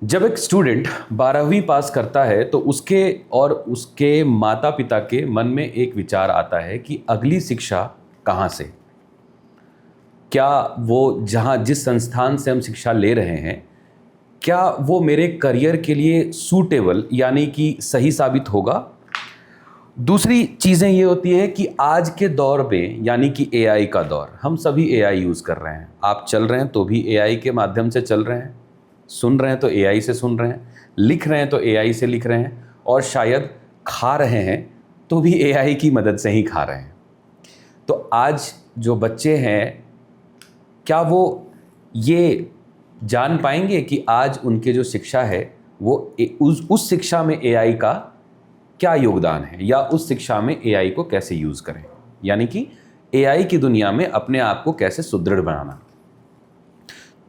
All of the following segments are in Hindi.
जब एक स्टूडेंट 12वीं पास करता है तो उसके और उसके माता पिता के मन में एक विचार आता है कि अगली शिक्षा कहाँ से, क्या वो जहाँ जिस संस्थान से हम शिक्षा ले रहे हैं क्या वो मेरे करियर के लिए सूटेबल यानी कि सही साबित होगा। दूसरी चीज़ें ये होती है कि आज के दौर में यानी कि एआई का दौर, हम सभी एआई यूज़ कर रहे हैं। आप चल रहे हैं तो भी एआई के माध्यम से चल रहे हैं, सुन रहे हैं तो एआई से सुन रहे हैं, लिख रहे हैं तो एआई से लिख रहे हैं, और शायद खा रहे हैं तो भी एआई की मदद से ही खा रहे हैं। तो आज जो बच्चे हैं क्या वो ये जान पाएंगे कि आज उनके जो शिक्षा है वो उस शिक्षा में एआई का क्या योगदान है, या उस शिक्षा में एआई को कैसे यूज़ करें, यानी कि एआई की दुनिया में अपने आप को कैसे सुदृढ़ बनाना।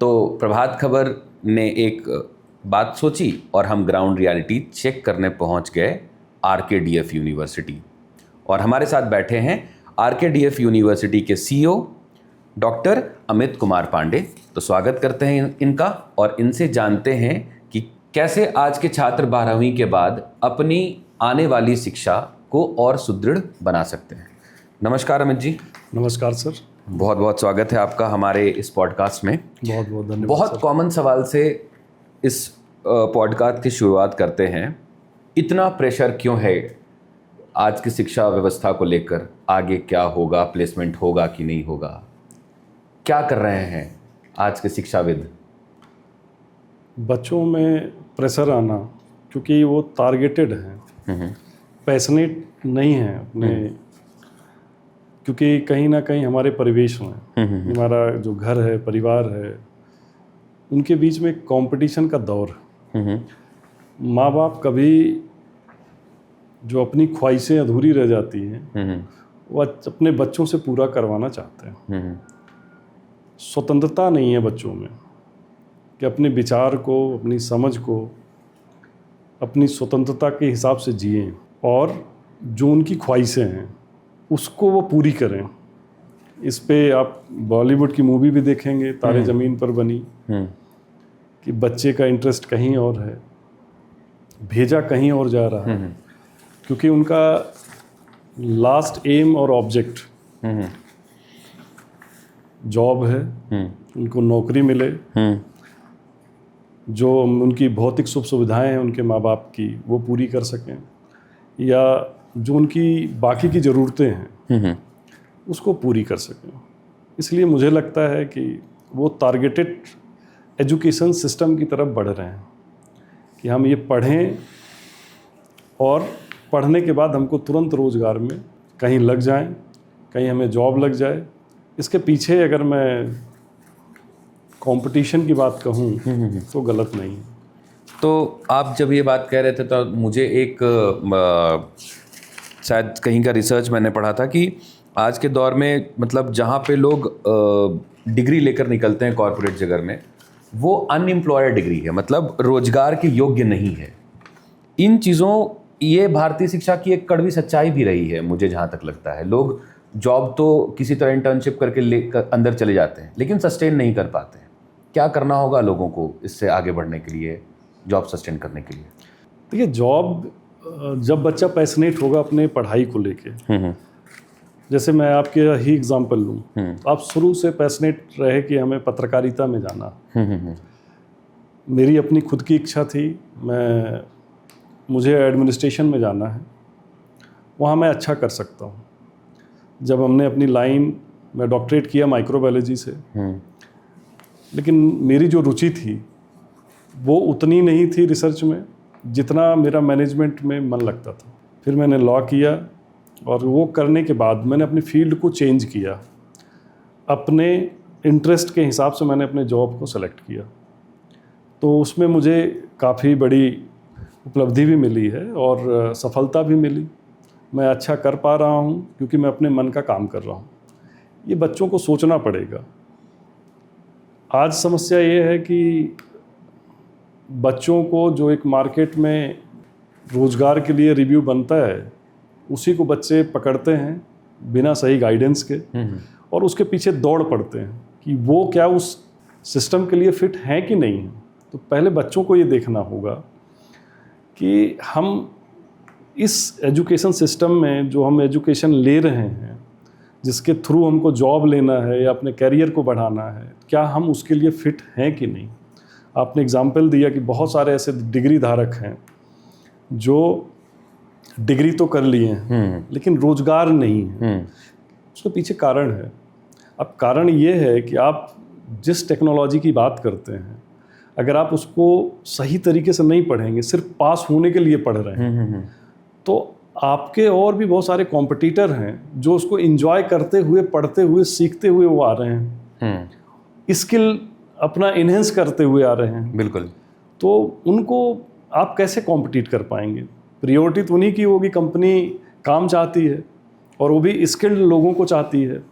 तो प्रभात खबर ने एक बात सोची और हम ग्राउंड रियलिटी चेक करने पहुंच गए आरकेडीएफ यूनिवर्सिटी, और हमारे साथ बैठे हैं आरकेडीएफ यूनिवर्सिटी के सीईओ डॉक्टर अमित कुमार पांडे। तो स्वागत करते हैं इनका और इनसे जानते हैं कि कैसे आज के छात्र 12वीं के बाद अपनी आने वाली शिक्षा को और सुदृढ़ बना सकते हैं। नमस्कार अमित जी। नमस्कार सर। बहुत बहुत स्वागत है आपका हमारे इस पॉडकास्ट में। बहुत बहुत धन्यवाद। बहुत कॉमन सवाल से इस पॉडकास्ट की शुरुआत करते हैं। इतना प्रेशर क्यों है आज की शिक्षा व्यवस्था को लेकर? आगे क्या होगा, प्लेसमेंट होगा कि नहीं होगा, क्या कर रहे हैं आज के शिक्षाविद? बच्चों में प्रेशर आना क्योंकि वो टारगेटेड हैं, पैशनेट नहीं हैं अपने, क्योंकि कहीं ना कहीं हमारे परिवेश में हमारा जो घर है, परिवार है, उनके बीच में कंपटीशन का दौर। माँ बाप कभी जो अपनी ख्वाहिशें अधूरी रह जाती हैं वो अपने बच्चों से पूरा करवाना चाहते हैं। स्वतंत्रता नहीं है बच्चों में कि अपने विचार को, अपनी समझ को अपनी स्वतंत्रता के हिसाब से जिएं और जो उनकी ख्वाहिशें हैं उसको वो पूरी करें। इस पे आप बॉलीवुड की मूवी भी देखेंगे, तारे ज़मीन पर बनी, कि बच्चे का इंटरेस्ट कहीं और है, भेजा कहीं और जा रहा है, क्योंकि उनका लास्ट एम और ऑब्जेक्ट जॉब है, उनको नौकरी मिले, जो उनकी भौतिक सुख सुविधाएं हैं उनके माँ बाप की वो पूरी कर सकें, या जो उनकी बाकी की ज़रूरतें हैं उसको पूरी कर सकें। इसलिए मुझे लगता है कि वो टारगेटेड एजुकेशन सिस्टम की तरफ बढ़ रहे हैं कि हम ये पढ़ें और पढ़ने के बाद हमको तुरंत रोज़गार में कहीं लग जाएं, कहीं हमें जॉब लग जाए। इसके पीछे अगर मैं कंपटीशन की बात कहूँ तो गलत नहीं। तो आप जब ये बात कह रहे थे तो मुझे एक शायद कहीं का रिसर्च मैंने पढ़ा था कि आज के दौर में मतलब जहाँ पे लोग डिग्री लेकर निकलते हैं कॉर्पोरेट जगत में, वो अनएम्प्लॉयड डिग्री है, मतलब रोजगार के योग्य नहीं है। इन चीज़ों, ये भारतीय शिक्षा की एक कड़वी सच्चाई भी रही है मुझे जहाँ तक लगता है। लोग जॉब तो किसी तरह इंटर्नशिप करके लेकर अंदर चले जाते हैं लेकिन सस्टेन नहीं कर पाते। क्या करना होगा लोगों को इससे आगे बढ़ने के लिए, जॉब सस्टेन करने के लिए? देखिए, जॉब जब बच्चा पैशनेट होगा अपने पढ़ाई को लेके, जैसे मैं आपके ही एग्जांपल लूँ, आप शुरू से पैशनेट रहे कि हमें पत्रकारिता में जाना। मेरी अपनी खुद की इच्छा थी, मुझे एडमिनिस्ट्रेशन में जाना है, वहाँ मैं अच्छा कर सकता हूँ। जब हमने अपनी लाइन, मैं डॉक्टरेट किया माइक्रोबायोलॉजी से, लेकिन मेरी जो रुचि थी वो उतनी नहीं थी रिसर्च में जितना मेरा मैनेजमेंट में मन लगता था। फिर मैंने लॉ किया और वो करने के बाद मैंने अपनी फील्ड को चेंज किया, अपने इंटरेस्ट के हिसाब से मैंने अपने जॉब को सेलेक्ट किया। तो उसमें मुझे काफ़ी बड़ी उपलब्धि भी मिली है और सफलता भी मिली। मैं अच्छा कर पा रहा हूँ क्योंकि मैं अपने मन का काम कर रहा हूँ। ये बच्चों को सोचना पड़ेगा। आज समस्या ये है कि बच्चों को जो एक मार्केट में रोज़गार के लिए रिव्यू बनता है उसी को बच्चे पकड़ते हैं बिना सही गाइडेंस के, और उसके पीछे दौड़ पड़ते हैं कि वो क्या उस सिस्टम के लिए फिट हैं कि नहीं है। तो पहले बच्चों को ये देखना होगा कि हम इस एजुकेशन सिस्टम में जो हम एजुकेशन ले रहे हैं, जिसके थ्रू हमको जॉब लेना है या अपने कैरियर को बढ़ाना है, क्या हम उसके लिए फिट हैं कि नहीं। आपने एग्जाम्पल दिया कि बहुत सारे ऐसे डिग्री धारक हैं जो डिग्री तो कर लिए हैं लेकिन रोजगार नहीं है। उसके पीछे कारण है। अब कारण ये है कि आप जिस टेक्नोलॉजी की बात करते हैं, अगर आप उसको सही तरीके से नहीं पढ़ेंगे, सिर्फ पास होने के लिए पढ़ रहे हैं, तो आपके और भी बहुत सारे कॉम्पिटिटर हैं जो उसको एंजॉय करते हुए, पढ़ते हुए, सीखते हुए वो आ रहे हैं, स्किल अपना इन्हेंस करते हुए आ रहे हैं। बिल्कुल। तो उनको आप कैसे कॉम्पिटिट कर पाएंगे। प्रायोरिटी तो उन्हीं की होगी, कंपनी काम चाहती है और वो भी स्किल्ड लोगों को चाहती है।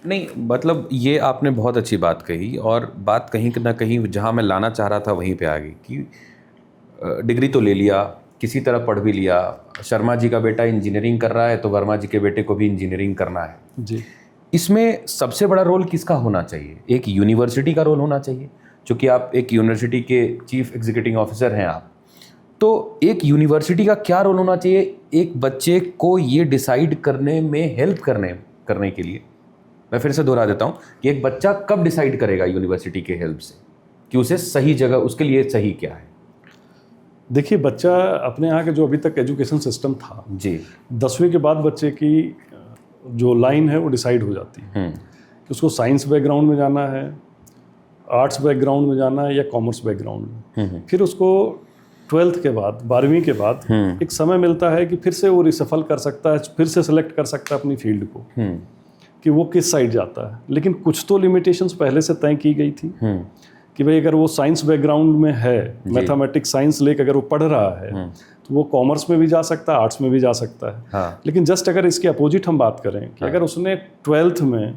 नहीं, मतलब ये आपने बहुत अच्छी बात कही, और बात कहीं ना कहीं जहाँ मैं लाना चाह रहा था वहीं पे आ गई कि डिग्री तो ले लिया, किसी तरह पढ़ भी लिया। शर्मा जी का बेटा इंजीनियरिंग कर रहा है तो वर्मा जी के बेटे को भी इंजीनियरिंग करना है जी। इसमें सबसे बड़ा रोल किसका होना चाहिए? एक यूनिवर्सिटी का रोल होना चाहिए, क्योंकि आप एक यूनिवर्सिटी के चीफ एग्जीक्यूटिव ऑफिसर हैं आप। तो एक यूनिवर्सिटी का क्या रोल होना चाहिए एक बच्चे को ये डिसाइड करने में हेल्प करने के लिए? मैं फिर से दोहरा देता हूँ कि एक बच्चा कब डिसाइड करेगा यूनिवर्सिटी के हेल्प से कि उसे सही जगह, उसके लिए सही क्या है? देखिए, बच्चा अपने यहाँ के जो अभी तक एजुकेशन सिस्टम था जी, 10वीं के बाद बच्चे की जो लाइन है वो डिसाइड हो जाती है कि उसको साइंस बैकग्राउंड में जाना है, आर्ट्स बैकग्राउंड में जाना है या कॉमर्स बैकग्राउंड में। फिर उसको 12th के बाद, 12वीं के बाद एक समय मिलता है कि फिर से वो रिसफल कर सकता है, फिर से सेलेक्ट कर सकता है अपनी फील्ड को कि वो किस साइड जाता है। लेकिन कुछ तो लिमिटेशंस पहले से तय की गई थी कि भाई अगर वो साइंस बैकग्राउंड में है, मैथमेटिक्स साइंस लेकर अगर वो पढ़ रहा है तो वो कॉमर्स में भी जा सकता है, आर्ट्स में भी जा सकता है। हाँ। लेकिन जस्ट अगर इसके अपोजिट हम बात करें कि अगर उसने 12th में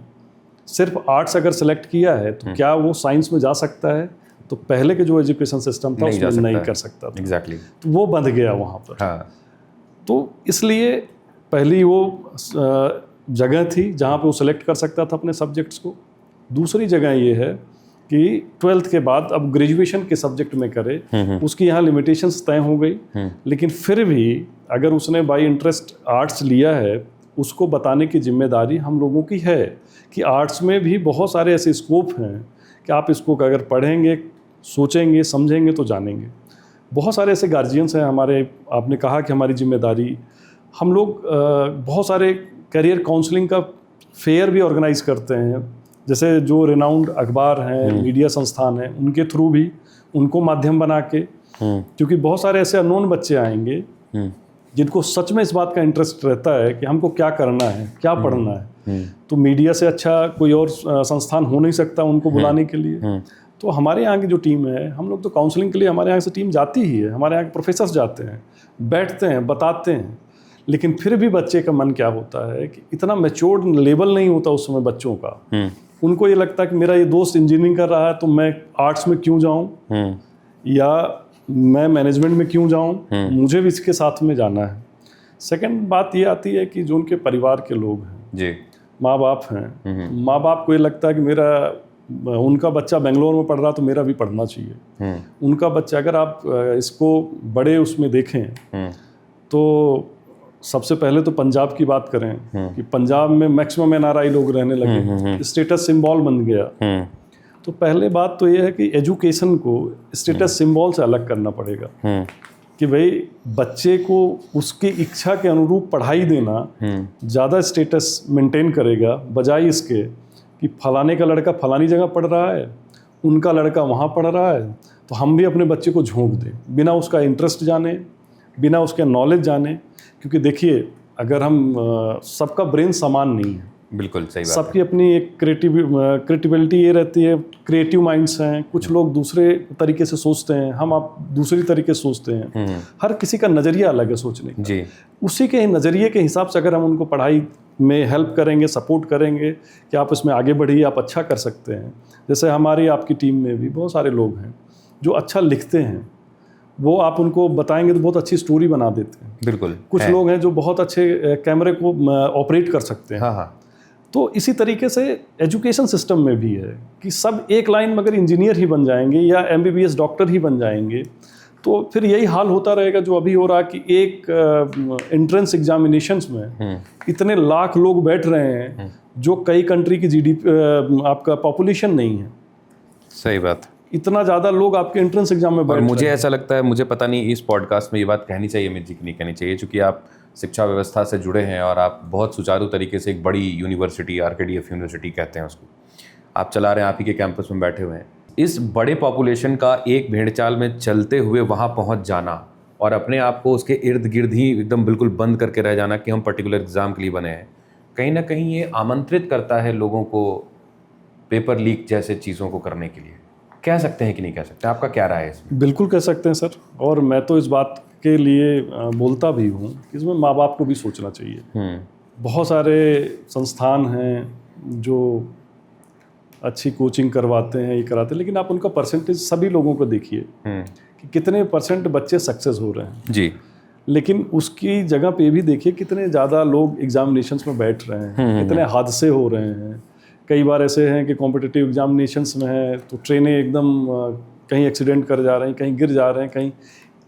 सिर्फ आर्ट्स अगर सेलेक्ट किया है तो क्या वो साइंस में जा सकता है? तो पहले के जो एजुकेशन सिस्टम था उसमें नहीं कर सकता था। एग्जैक्टली। तो वो बंध गया वहाँ पर। हाँ। तो इसलिए पहली वो जगह थी जहाँ पे वो सेलेक्ट कर सकता था अपने सब्जेक्ट्स को। दूसरी जगह ये है कि 12th के बाद अब ग्रेजुएशन के सब्जेक्ट में करे, उसकी यहाँ लिमिटेशंस तय हो गई। लेकिन फिर भी अगर उसने बाई इंटरेस्ट आर्ट्स लिया है, उसको बताने की जिम्मेदारी हम लोगों की है कि आर्ट्स में भी बहुत सारे ऐसे स्कोप हैं कि आप इसको अगर पढ़ेंगे, सोचेंगे, समझेंगे तो जानेंगे। बहुत सारे ऐसे गार्जियंस हैं हमारे। आपने कहा कि हमारी जिम्मेदारी, हम लोग बहुत सारे करियर काउंसलिंग का फेयर भी ऑर्गेनाइज करते हैं। जैसे जो रिनाउंड अखबार हैं, मीडिया संस्थान हैं, उनके थ्रू भी उनको माध्यम बना के, क्योंकि बहुत सारे ऐसे अननोन बच्चे आएंगे जिनको सच में इस बात का इंटरेस्ट रहता है कि हमको क्या करना है, क्या पढ़ना है। तो मीडिया से अच्छा कोई और संस्थान हो नहीं सकता उनको बुलाने के लिए। तो हमारे यहाँ की जो टीम है, हम लोग तो काउंसलिंग के लिए हमारे यहाँ से टीम जाती ही है। हमारे यहाँ के प्रोफेसर्स जाते हैं, बैठते हैं, बताते हैं। लेकिन फिर भी बच्चे का मन क्या होता है कि इतना मैच्योर्ड लेवल नहीं होता उस समय बच्चों का। उनको ये लगता है कि मेरा ये दोस्त इंजीनियरिंग कर रहा है तो मैं आर्ट्स में क्यों जाऊं, या मैं मैनेजमेंट में क्यों जाऊं, मुझे भी इसके साथ में जाना है। सेकंड बात ये आती है कि जो उनके परिवार के लोग हैं जी, माँ बाप हैं, माँ बाप को ये लगता है कि उनका बच्चा बेंगलोर में पढ़ रहा तो मेरा भी पढ़ना चाहिए। उनका बच्चा, अगर आप इसको बड़े उसमें देखें तो सबसे पहले तो पंजाब की बात करें कि पंजाब में मैक्सिमम NRI लोग रहने लगे, स्टेटस सिंबल बन गया। तो पहले बात तो ये है कि एजुकेशन को स्टेटस सिंबल से अलग करना पड़ेगा कि भाई बच्चे को उसकी इच्छा के अनुरूप पढ़ाई देना ज़्यादा स्टेटस मेंटेन करेगा, बजाय इसके कि फलाने का लड़का फलानी जगह पढ़ रहा है, उनका लड़का वहाँ पढ़ रहा है, तो हम भी अपने बच्चे को झोंक दें बिना उसका इंटरेस्ट जाने, बिना उसके नॉलेज जाने। क्योंकि देखिए, अगर हम सबका ब्रेन समान नहीं है, बिल्कुल सही बात सबकी अपनी एक क्रिएटिविटी ये रहती है, क्रिएटिव माइंड्स हैं। कुछ लोग दूसरे तरीके से सोचते हैं, हम आप दूसरी तरीके से सोचते हैं। हर किसी का नज़रिया अलग है सोचने का। जी। उसी के नज़रिए के हिसाब से अगर हम उनको पढ़ाई में हेल्प करेंगे, सपोर्ट करेंगे कि आप इसमें आगे बढ़िए, आप अच्छा कर सकते हैं। जैसे हमारी आपकी टीम में भी बहुत सारे लोग हैं जो अच्छा लिखते हैं, वो आप उनको बताएंगे तो बहुत अच्छी स्टोरी बना देते हैं। बिल्कुल। कुछ लोग हैं जो बहुत अच्छे कैमरे को ऑपरेट कर सकते हैं। हाँ। तो इसी तरीके से एजुकेशन सिस्टम में भी है कि सब एक लाइन में अगर इंजीनियर ही बन जाएंगे या MBBS डॉक्टर ही बन जाएंगे तो फिर यही हाल होता रहेगा जो अभी हो रहा कि एक एंट्रेंस एग्जामिनेशंस में इतने लाख लोग बैठ रहे हैं जो कई कंट्री की GDP आपका पॉपुलेशन नहीं है। सही बात। इतना ज़्यादा लोग आपके एंट्रेंस एग्जाम में बैठ और रहे मुझे हैं। ऐसा लगता है, मुझे पता नहीं इस पॉडकास्ट में ये बात कहनी चाहिए अमित जी की नहीं कहनी चाहिए, क्योंकि आप शिक्षा व्यवस्था से जुड़े हैं और आप बहुत सुचारू तरीके से एक बड़ी यूनिवर्सिटी, RKDF यूनिवर्सिटी कहते हैं उसको, आप चला रहे हैं, आप ही के कैंपस में बैठे हुए हैं। इस बड़े पॉपुलेशन का एक भेड़चाल में चलते हुए वहाँ पहुँच जाना और अपने आप को उसके इर्द गिर्द ही एकदम बिल्कुल बंद करके रह जाना कि हम पर्टिकुलर एग्ज़ाम के लिए बने हैं, कहीं ना कहीं ये आमंत्रित करता है लोगों को पेपर लीक जैसे चीज़ों को करने के लिए। कह सकते हैं कि नहीं कह सकते? आपका क्या राय है इसमें? बिल्कुल कह सकते हैं सर, और मैं तो इस बात के लिए बोलता भी हूँ कि इसमें माँ बाप को भी सोचना चाहिए। बहुत सारे संस्थान हैं जो अच्छी कोचिंग करवाते हैं, ये कराते हैं, लेकिन आप उनका परसेंटेज सभी लोगों को देखिए कि कितने % बच्चे सक्सेस हो रहे हैं जी, लेकिन उसकी जगह पे भी देखिए कितने ज़्यादा लोग एग्जामिनेशंस में बैठ रहे हैं, कितने हादसे हो रहे हैं। कई बार ऐसे हैं कि कॉम्पिटिटिव एग्जामिनेशंस में है तो ट्रेनें एकदम कहीं एक्सीडेंट कर जा रही हैं, कहीं गिर जा रहे हैं, कहीं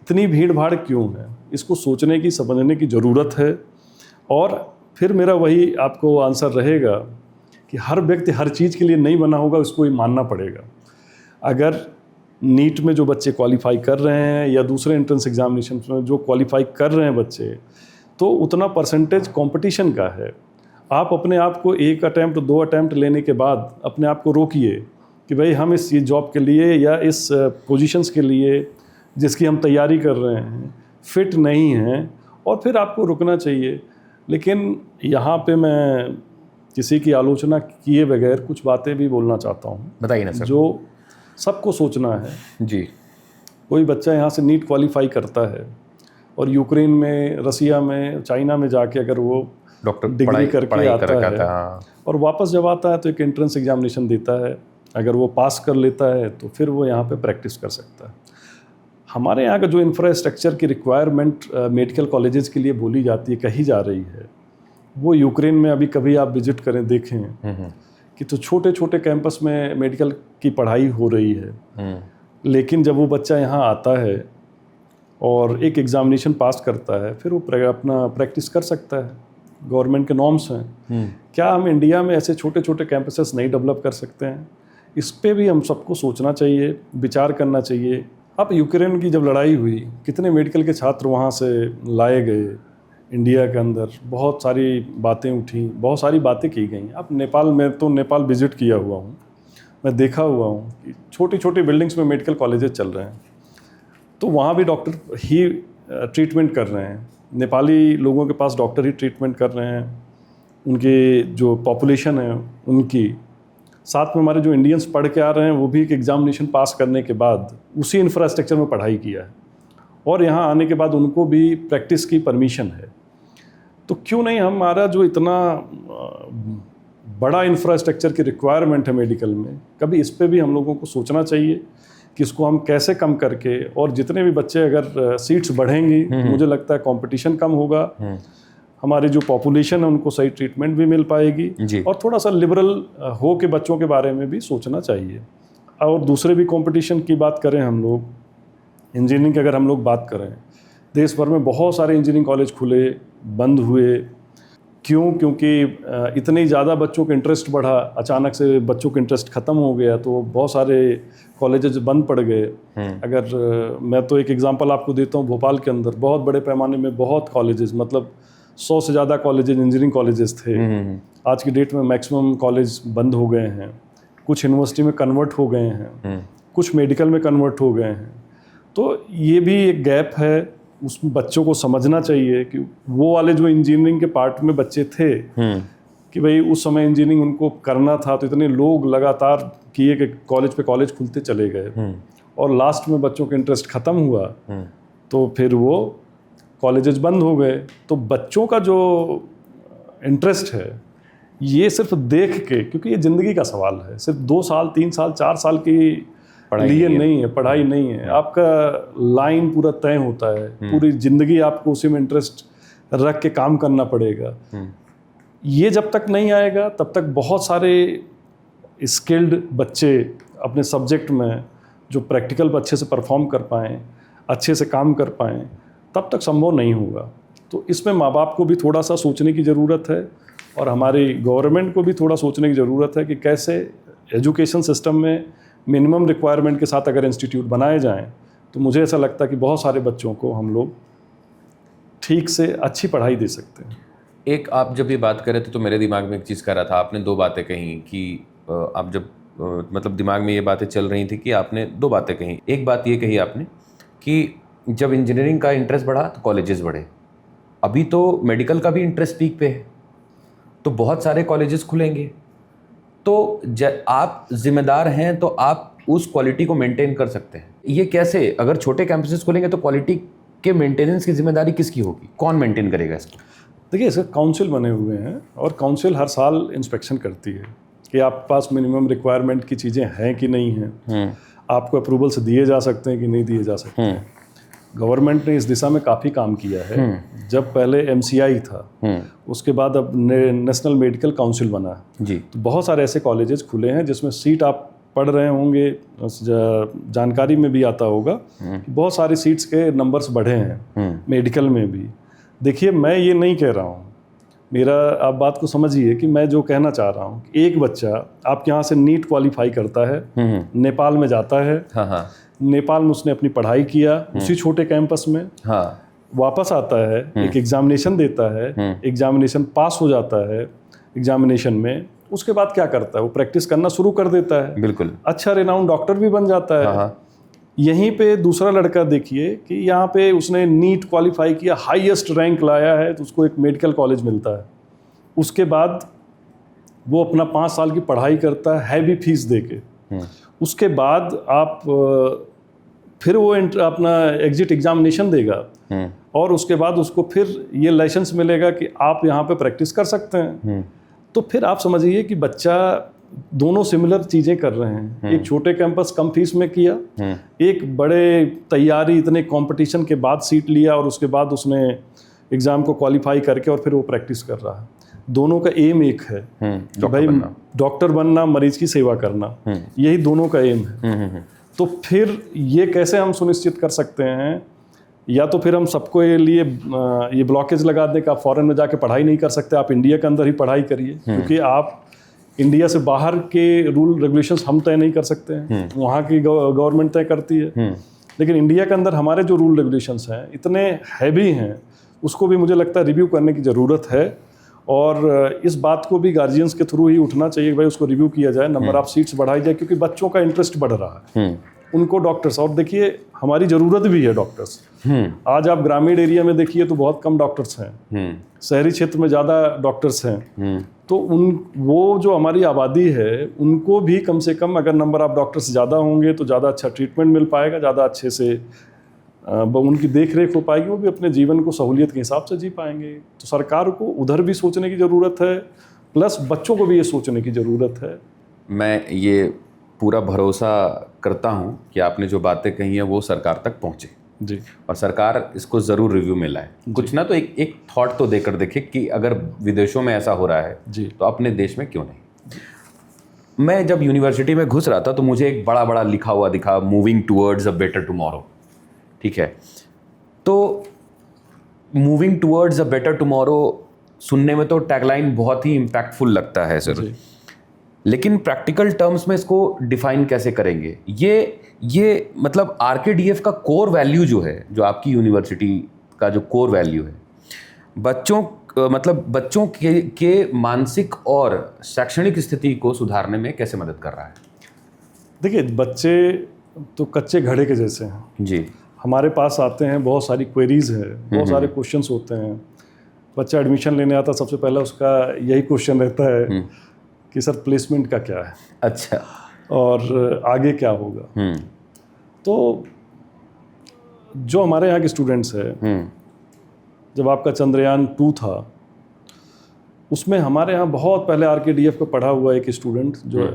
इतनी भीड़ भाड़ क्यों है? इसको सोचने की, समझने की ज़रूरत है। और फिर मेरा वही आपको आंसर रहेगा कि हर व्यक्ति हर चीज़ के लिए नहीं बना होगा, उसको ये मानना पड़ेगा। अगर नीट में जो बच्चे क्वालिफाई कर रहे हैं या दूसरे एंट्रेंस एग्जामिनेशन में जो क्वालिफाई कर रहे हैं बच्चे, तो उतना परसेंटेज कंपटीशन का है। आप अपने आप को 1 अटैम्प्ट 2 अटैम्प्ट लेने के बाद अपने आप को रोकिए कि भाई हम इस जॉब के लिए या इस पोजीशंस के लिए जिसकी हम तैयारी कर रहे हैं फिट नहीं हैं, और फिर आपको रुकना चाहिए। लेकिन यहाँ पे मैं किसी की आलोचना किए बगैर कुछ बातें भी बोलना चाहता हूँ। बताइए ना सर। जो सबको सोचना है जी, कोई बच्चा यहाँ से नीट क्वालिफाई करता है और यूक्रेन में, रसिया में, चाइना में जाके अगर वो डॉक्टर डिग्री करके आता है हाँ। और वापस जब आता है तो एक एंट्रेंस एग्जामिनेशन देता है, अगर वो पास कर लेता है तो फिर वो यहाँ पे प्रैक्टिस कर सकता है। हमारे यहाँ का जो इंफ्रास्ट्रक्चर की रिक्वायरमेंट मेडिकल कॉलेजेस के लिए बोली जाती है, कही जा रही है, वो यूक्रेन में अभी कभी आप विजिट करें, देखें कि तो छोटे छोटे कैंपस में मेडिकल की पढ़ाई हो रही है। लेकिन जब वो बच्चा यहाँ आता है और एक एग्ज़ामिनेशन पास करता है, फिर वो अपना प्रैक्टिस कर सकता है। गवर्नमेंट के नॉर्म्स हैं। क्या हम इंडिया में ऐसे छोटे छोटे कैंपसेस नहीं डेवलप कर सकते हैं? इस पे भी हम सबको सोचना चाहिए, विचार करना चाहिए। अब यूक्रेन की जब लड़ाई हुई, कितने मेडिकल के छात्र वहाँ से लाए गए इंडिया के अंदर, बहुत सारी बातें उठी, बहुत सारी बातें की गई। अब नेपाल में, तो नेपाल विजिट किया हुआ हूँ, मैं देखा हुआ हूँ कि छोटी छोटी बिल्डिंग्स में मेडिकल कॉलेजेस चल रहे हैं, तो वहाँ भी डॉक्टर ही ट्रीटमेंट कर रहे हैं। नेपाली लोगों के पास डॉक्टर ही ट्रीटमेंट कर रहे हैं। उनकी जो पॉपुलेशन है उनकी, साथ में हमारे जो इंडियंस पढ़ के आ रहे हैं वो भी एक एग्जामिनेशन पास करने के बाद उसी इंफ्रास्ट्रक्चर में पढ़ाई किया है और यहाँ आने के बाद उनको भी प्रैक्टिस की परमिशन है। तो क्यों नहीं हमारा जो इतना बड़ा इंफ्रास्ट्रक्चर की रिक्वायरमेंट है मेडिकल में, कभी इस पे भी हम लोगों को सोचना चाहिए कि इसको हम कैसे कम करके, और जितने भी बच्चे अगर सीट्स बढ़ेंगी तो मुझे लगता है कंपटीशन कम होगा, हमारी जो पॉपुलेशन है उनको सही ट्रीटमेंट भी मिल पाएगी, और थोड़ा सा लिबरल हो के बच्चों के बारे में भी सोचना चाहिए। और दूसरे भी कंपटीशन की बात करें हम लोग, इंजीनियरिंग की अगर हम लोग बात करें, देश भर में बहुत सारे इंजीनियरिंग कॉलेज खुले, बंद हुए। क्यों? क्योंकि इतने ज़्यादा बच्चों का इंटरेस्ट बढ़ा, अचानक से बच्चों का इंटरेस्ट ख़त्म हो गया तो बहुत सारे कॉलेजेस बंद पड़ गए। अगर मैं तो एक एग्जांपल आपको देता हूँ, भोपाल के अंदर बहुत बड़े पैमाने में बहुत कॉलेजेस, मतलब 100 से ज़्यादा कॉलेजेस, इंजीनियरिंग कॉलेजेस थे। आज की डेट में मैक्सिमम कॉलेज बंद हो गए हैं, कुछ यूनिवर्सिटी में कन्वर्ट हो गए हैं, कुछ मेडिकल में कन्वर्ट हो गए हैं। तो ये भी एक गैप है, उस बच्चों को समझना चाहिए कि वो वाले जो इंजीनियरिंग के पार्ट में बच्चे थे कि भाई उस समय इंजीनियरिंग उनको करना था, तो इतने लोग लगातार किए कि कॉलेज पे कॉलेज खुलते चले गए और लास्ट में बच्चों का इंटरेस्ट ख़त्म हुआ तो फिर वो कॉलेजेस बंद हो गए। तो बच्चों का जो इंटरेस्ट है ये सिर्फ देख के, क्योंकि ये ज़िंदगी का सवाल है, सिर्फ 2 साल 3 साल 4 साल की लिए नहीं है, पढ़ाई नहीं है, आपका लाइन पूरा तय होता है, पूरी ज़िंदगी आपको उसी में इंटरेस्ट रख के काम करना पड़ेगा। ये जब तक नहीं आएगा तब तक बहुत सारे स्किल्ड बच्चे अपने सब्जेक्ट में जो प्रैक्टिकल अच्छे से परफॉर्म कर पाएँ, अच्छे से काम कर पाएँ, तब तक संभव नहीं होगा। तो इसमें माँ बाप को भी थोड़ा सा सोचने की ज़रूरत है और हमारी गवर्नमेंट को भी थोड़ा सोचने की ज़रूरत है कि कैसे एजुकेशन सिस्टम में मिनिमम रिक्वायरमेंट के साथ अगर इंस्टीट्यूट बनाए जाएं तो मुझे ऐसा लगता है कि बहुत सारे बच्चों को हम लोग ठीक से अच्छी पढ़ाई दे सकते हैं। एक आप जब ये बात कर रहे थे तो मेरे दिमाग में एक चीज़ कर रहा था, आपने दो बातें कही कि आप जब मतलब दिमाग में ये बातें चल रही थी कि आपने दो बातें कही। एक बात ये कही आपने कि जब इंजीनियरिंग का इंटरेस्ट बढ़ा तो कॉलेजेस बढ़े। अभी तो मेडिकल का भी इंटरेस्ट पीक पे है, तो बहुत सारे कॉलेजेस खुलेंगे, तो आप जिम्मेदार हैं तो आप उस क्वालिटी को मेंटेन कर सकते हैं। ये कैसे? अगर छोटे कैंपसेस खुलेंगे तो क्वालिटी के मेंटेनेंस की जिम्मेदारी किसकी होगी? कौन मेंटेन करेगा इसको? देखिए, इसका काउंसिल बने हुए हैं और काउंसिल हर साल इंस्पेक्शन करती है कि आप पास मिनिमम रिक्वायरमेंट की चीज़ें हैं कि नहीं हैं, आपको अप्रूवल्स दिए जा सकते हैं कि नहीं दिए जा सकते हैं। गवर्नमेंट ने इस दिशा में काफ़ी काम किया है। जब पहले MCI था, उसके बाद अब नेशनल मेडिकल काउंसिल बना जी, तो बहुत सारे ऐसे कॉलेजेस खुले हैं जिसमें सीट आप पढ़ रहे होंगे, जानकारी में भी आता होगा कि बहुत सारी सीट्स के नंबर्स बढ़े हैं मेडिकल में भी। देखिए, मैं ये नहीं कह रहा हूँ, मेरा आप बात को समझिए कि मैं जो कहना चाह रहा हूँ, एक बच्चा आपके यहाँ से नीट क्वालिफाई करता है, नेपाल में जाता है, हाँ, नेपाल में उसने अपनी पढ़ाई किया उसी छोटे कैंपस में, हाँ, वापस आता है, एक एग्जामिनेशन देता है, एग्जामिनेशन पास हो जाता है, एग्जामिनेशन में उसके बाद क्या करता है? वो प्रैक्टिस करना शुरू कर देता है, बिल्कुल अच्छा रिनाउंड डॉक्टर भी बन जाता है। हाँ, यहीं पे दूसरा लड़का देखिए कि यहाँ पे उसने नीट क्वालिफाई किया, हाईएस्ट रैंक लाया है, तो उसको एक मेडिकल कॉलेज मिलता है। उसके बाद वो अपना 5 साल की पढ़ाई करता है हैवी फीस दे के। उसके बाद आप फिर वो अपना एग्जिट एग्जामिनेशन देगा और उसके बाद उसको फिर ये लाइसेंस मिलेगा कि आप यहाँ पे प्रैक्टिस कर सकते हैं। तो फिर आप समझिए कि बच्चा दोनों सिमिलर चीज़ें कर रहे हैं। एक छोटे कैंपस कम फीस में किया, एक बड़े तैयारी इतने कंपटीशन के बाद सीट लिया और उसके बाद उसने एग्ज़ाम को क्वालिफाई करके और फिर वो प्रैक्टिस कर रहा है। दोनों का एम एक है कि भाई डॉक्टर बनना, मरीज की सेवा करना, यही दोनों का एम है। तो फिर ये कैसे हम सुनिश्चित कर सकते हैं? या तो फिर हम सबको लिए ये ब्लॉकेज लगा दें कि आप फॉरेन में जाके पढ़ाई नहीं कर सकते, आप इंडिया के अंदर ही पढ़ाई करिए, क्योंकि आप इंडिया से बाहर के रूल रेगुलेशंस हम तय नहीं कर सकते हैं, वहाँ की गवर्नमेंट तय करती है। लेकिन इंडिया के अंदर हमारे जो रूल रेगुलेशंस हैं इतने हैवी हैं, उसको भी मुझे लगता है रिव्यू करने की ज़रूरत है। और इस बात को भी गार्जियंस के थ्रू ही उठना चाहिए कि भाई उसको रिव्यू किया जाए, नंबर ऑफ सीट्स बढ़ाई जाए, क्योंकि बच्चों का इंटरेस्ट बढ़ रहा है, उनको डॉक्टर्स, और देखिए हमारी ज़रूरत भी है डॉक्टर्स। आज आप ग्रामीण एरिया में देखिए तो बहुत कम डॉक्टर्स हैं, शहरी क्षेत्र में ज़्यादा डॉक्टर्स हैं। तो वो जो हमारी आबादी है उनको भी कम से कम अगर नंबर ऑफ डॉक्टर्स ज़्यादा होंगे तो ज़्यादा अच्छा ट्रीटमेंट मिल पाएगा, ज़्यादा अच्छे से उनकी देख रेख हो पाएगी, वो भी अपने जीवन को सहूलियत के हिसाब से जी पाएंगे। तो सरकार को उधर भी सोचने की ज़रूरत है, प्लस बच्चों को भी ये सोचने की ज़रूरत है। मैं ये पूरा भरोसा करता हूँ कि आपने जो बातें कही हैं वो सरकार तक पहुँचे जी, और सरकार इसको ज़रूर रिव्यू में लाए, कुछ ना तो एक थॉट तो देकर देखे कि अगर विदेशों में ऐसा हो रहा है जी तो अपने देश में क्यों नहीं। मैं जब यूनिवर्सिटी में घुस रहा था तो मुझे एक बड़ा बड़ा लिखा हुआ दिखा, moving towards a better tomorrow. ठीक है, तो moving towards a better tomorrow सुनने में तो टैगलाइन बहुत ही इम्पैक्टफुल लगता है सर, लेकिन प्रैक्टिकल टर्म्स में इसको डिफाइन कैसे करेंगे? ये मतलब RKDF का कोर वैल्यू जो है, जो आपकी यूनिवर्सिटी का जो कोर वैल्यू है, बच्चों के मानसिक और शैक्षणिक स्थिति को सुधारने में कैसे मदद कर रहा है? देखिए, बच्चे तो कच्चे घड़े के जैसे हैं जी। हमारे पास आते हैं, बहुत सारी क्वेरीज है, बहुत सारे क्वेश्चंस होते हैं। बच्चा एडमिशन लेने आता, सबसे पहला उसका यही क्वेश्चन रहता है कि सर प्लेसमेंट का क्या है, अच्छा, और आगे क्या होगा। तो जो हमारे यहाँ के स्टूडेंट्स हैं, जब आपका चंद्रयान 2 था उसमें हमारे यहाँ बहुत पहले RKDF को पढ़ा हुआ एक स्टूडेंट जो